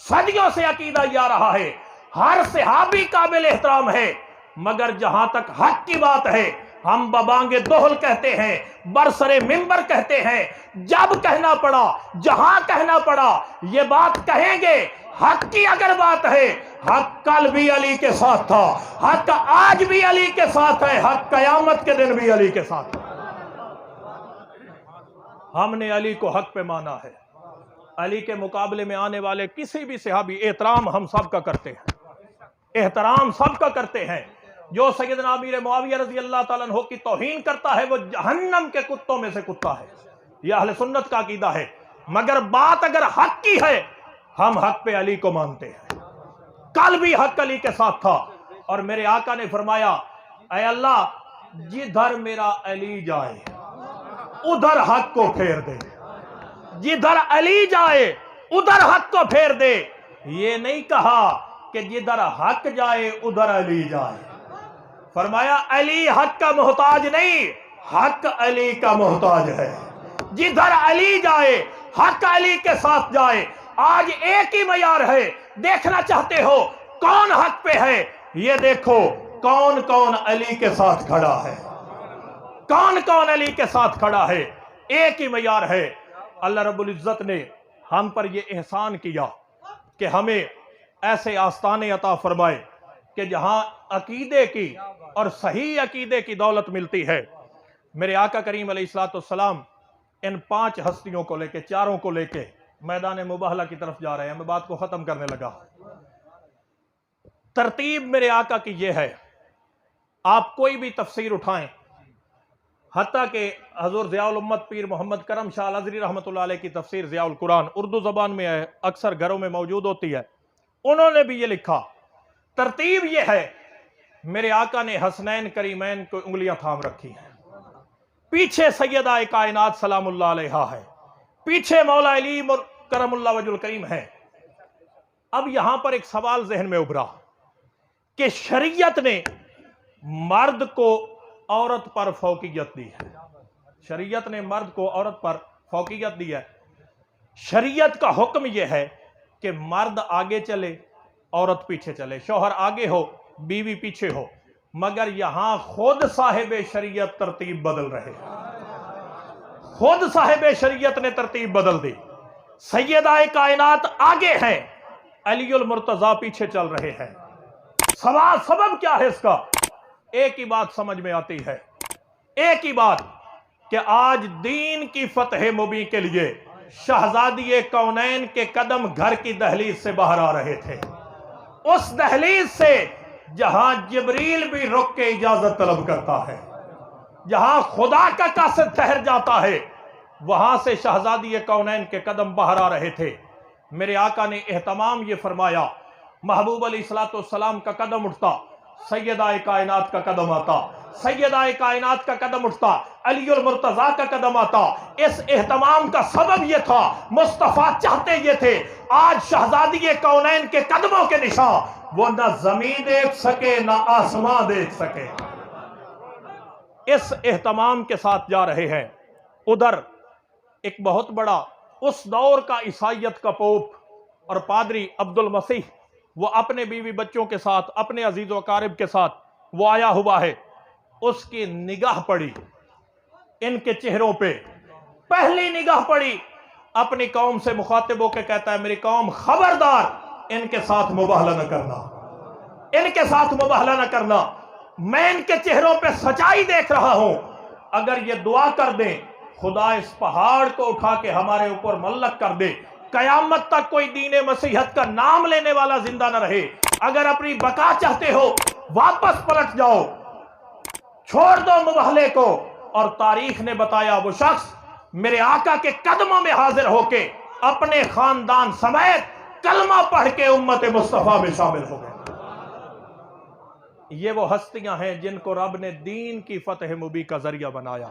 صدیوں سے عقیدہ یہ آ رہا ہے، ہر صحابی قابل احترام ہے، مگر جہاں تک حق کی بات ہے ہم ببانگ دہل کہتے ہیں، برسر منبر کہتے ہیں، جب کہنا پڑا، جہاں کہنا پڑا یہ بات کہیں گے۔ حق کی اگر بات ہے، حق کل بھی علی کے ساتھ تھا، حق آج بھی علی کے ساتھ ہے، حق قیامت کے دن بھی علی کے ساتھ ہے۔ ہم نے علی کو حق پہ مانا ہے، علی کے مقابلے میں آنے والے کسی بھی صحابی احترام ہم سب کا کرتے ہیں، احترام سب کا کرتے ہیں۔ جو سیدنا امیر معاویہ رضی اللہ تعالیٰ عنہ کی توہین کرتا ہے وہ جہنم کے کتوں میں سے کتا ہے، یہ اہل سنت کا عقیدہ ہے۔ مگر بات اگر حق کی ہے، ہم حق پہ علی کو مانتے ہیں، کل بھی حق علی کے ساتھ تھا۔ اور میرے آقا نے فرمایا، اے اللہ جدھر میرا علی جائے ادھر حق کو پھیر دے، جدھر علی جائے ادھر حق کو پھیر دے۔ یہ نہیں کہا کہ جدھر حق جائے ادھر علی جائے، فرمایا علی حق کا محتاج نہیں، حق علی کا محتاج ہے۔ جدھر علی جائے حق علی کے ساتھ جائے۔ آج ایک ہی معیار ہے، دیکھنا چاہتے ہو کون حق پہ ہے، یہ دیکھو کون کون علی کے ساتھ کھڑا ہے، کون کون علی کے ساتھ کھڑا ہے، ایک ہی معیار ہے۔ اللہ رب العزت نے ہم پر یہ احسان کیا کہ ہمیں ایسے آستانے عطا فرمائے کہ جہاں عقیدے کی اور صحیح عقیدے کی دولت ملتی ہے۔ میرے آقا کریم علیہ السلام ان 5 ہستیوں کو لے کے، چاروں کو لے کے میدان مباہلہ کی طرف جا رہے ہیں۔ میں بات کو ختم کرنے لگا۔ ترتیب میرے آقا کی یہ ہے، آپ کوئی بھی تفسیر اٹھائیں، حتیٰ کہ حضور ضیاء الامت پیر محمد کرم شاہ الازہری رحمۃ اللہ علیہ کی تفسیر ضیاء القرآن اردو زبان میں ہے، اکثر گھروں میں موجود ہوتی ہے، انہوں نے بھی یہ لکھا۔ ترتیب یہ ہے، میرے آقا نے حسنین کریمین کو انگلیاں تھام رکھی ہیں، پیچھے سیدہ کائنات سلام اللہ علیہا ہے، پیچھے مولا علی کرم اللہ وجہ الکریم ہے۔ اب یہاں پر ایک سوال ذہن میں ابھرا کہ شریعت نے مرد کو عورت پر فوقیت دی ہے، شریعت نے مرد کو عورت پر فوقیت دی ہے۔ شریعت کا حکم یہ ہے کہ مرد آگے چلے، عورت پیچھے چلے، شوہر آگے ہو، بیوی پیچھے ہو۔ مگر یہاں خود صاحب شریعت ترتیب بدل رہے، خود صاحب شریعت نے ترتیب بدل دی۔ سیدہ کائنات آگے ہیں، علی المرتضیٰ پیچھے چل رہے ہیں۔ سبب کیا ہے اس کا؟ ایک ہی بات سمجھ میں آتی ہے، ایک ہی بات کہ آج دین کی فتح مبین کے لیے شہزادی کونین کے قدم گھر کی دہلیز سے باہر آ رہے تھے، اس دہلیز سے جہاں جبریل بھی رک کے اجازت طلب کرتا ہے، جہاں خدا کا قاصد ٹھہر جاتا ہے، وہاں سے شہزادی کونین کے قدم باہر آ رہے تھے۔ میرے آقا نے اہتمام یہ فرمایا، محبوب علیہ السلام کا قدم اٹھتا، سیدہ کائنات کا قدم آتا، سیدہ کائنات کا قدم اٹھتا، علی المرتضیٰ کا قدم آتا۔ اس اہتمام کا سبب یہ تھا، مصطفیٰ چاہتے یہ تھے آج شہزادی کونین کے قدموں کے نشان وہ نہ زمین دیکھ سکے نہ آسمان دیکھ سکے۔ اس اہتمام کے ساتھ جا رہے ہیں۔ ادھر ایک بہت بڑا اس دور کا عیسائیت کا پوپ اور پادری عبد المسیح، وہ اپنے بیوی بچوں کے ساتھ، اپنے عزیز و اقارب کے ساتھ وہ آیا ہوا ہے۔ اس کی نگاہ پڑی ان کے چہروں پہ، پہلی نگاہ پڑی، اپنی قوم سے مخاطب ہو کے کہتا ہے میری قوم خبردار ان کے ساتھ مباہلہ نہ کرنا، ان کے ساتھ مباہلہ نہ کرنا، میں ان کے چہروں پہ سچائی دیکھ رہا ہوں، اگر یہ دعا کر دیں خدا اس پہاڑ کو اٹھا کے ہمارے اوپر ملک کر دے، قیامت تک کوئی دین مسیحیت کا نام لینے والا زندہ نہ رہے۔ اگر اپنی بقا چاہتے ہو واپس پلٹ جاؤ، چھوڑ دو مباہلے کو۔ اور تاریخ نے بتایا وہ شخص میرے آقا کے قدموں میں حاضر ہو کے اپنے خاندان سمیت کلمہ پڑھ کے امت مصطفیٰ میں شامل ہو گئے۔ یہ وہ ہستیاں ہیں جن کو رب نے دین کی فتح مبین کا ذریعہ بنایا۔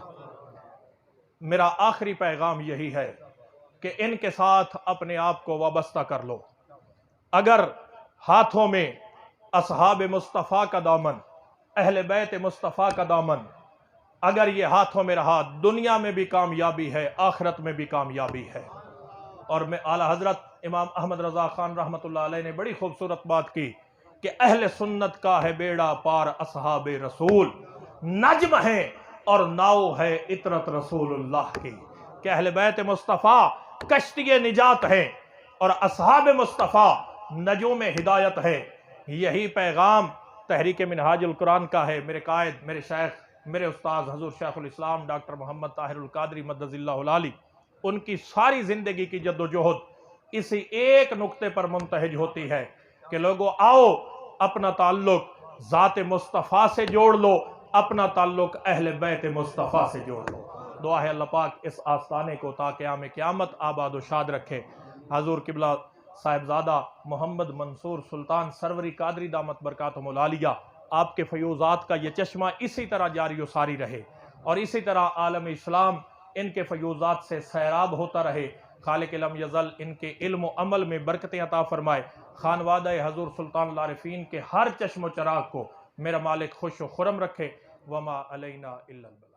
میرا آخری پیغام یہی ہے کہ ان کے ساتھ اپنے آپ کو وابستہ کر لو۔ اگر ہاتھوں میں اصحاب مصطفیٰ کا دامن، اہل بیت مصطفیٰ کا دامن اگر یہ ہاتھوں میں رہا، دنیا میں بھی کامیابی ہے، آخرت میں بھی کامیابی ہے۔ اور میں اعلیٰ حضرت امام احمد رضا خان رحمۃ اللہ علیہ نے بڑی خوبصورت بات کی کہ اہل سنت کا ہے بیڑا پار اصحاب رسول، نجم ہے اور ناؤ ہے اطرت رسول اللہ کی، کہ اہل بیت مصطفیٰ کشتی نجات ہیں اور اصحاب مصطفیٰ نجوم ہدایت ہے۔ یہی پیغام تحریک منہاج القرآن کا ہے۔ میرے قائد، میرے شیخ، میرے استاذ حضور شیخ الاسلام ڈاکٹر محمد طاہر القادری مدد اللہ العالی، ان کی ساری زندگی کی جد و جہد اسی ایک نقطے پر منتہج ہوتی ہے کہ لوگوں آؤ اپنا تعلق ذات مصطفیٰ سے جوڑ لو، اپنا تعلق اہل بیت مصطفیٰ سے جوڑ لو۔ دعا ہے اللہ پاک اس آستانے کو تا قیام قیامت آباد و شاد رکھے۔ حضور قبلہ صاحبزادہ محمد منصور سلطان سروری قادری دامت برکاتہم العالیہ، آپ کے فیوضات کا یہ چشمہ اسی طرح جاری و ساری رہے اور اسی طرح عالم اسلام ان کے فیوضات سے سیراب ہوتا رہے۔ خالق لم یزل ان کے علم و عمل میں برکتیں عطا فرمائے۔ خانوادہ حضور سلطان العارفین کے ہر چشم و چراغ کو میرا مالک خوش و خرم رکھے۔ وما علینا الا البلاغ۔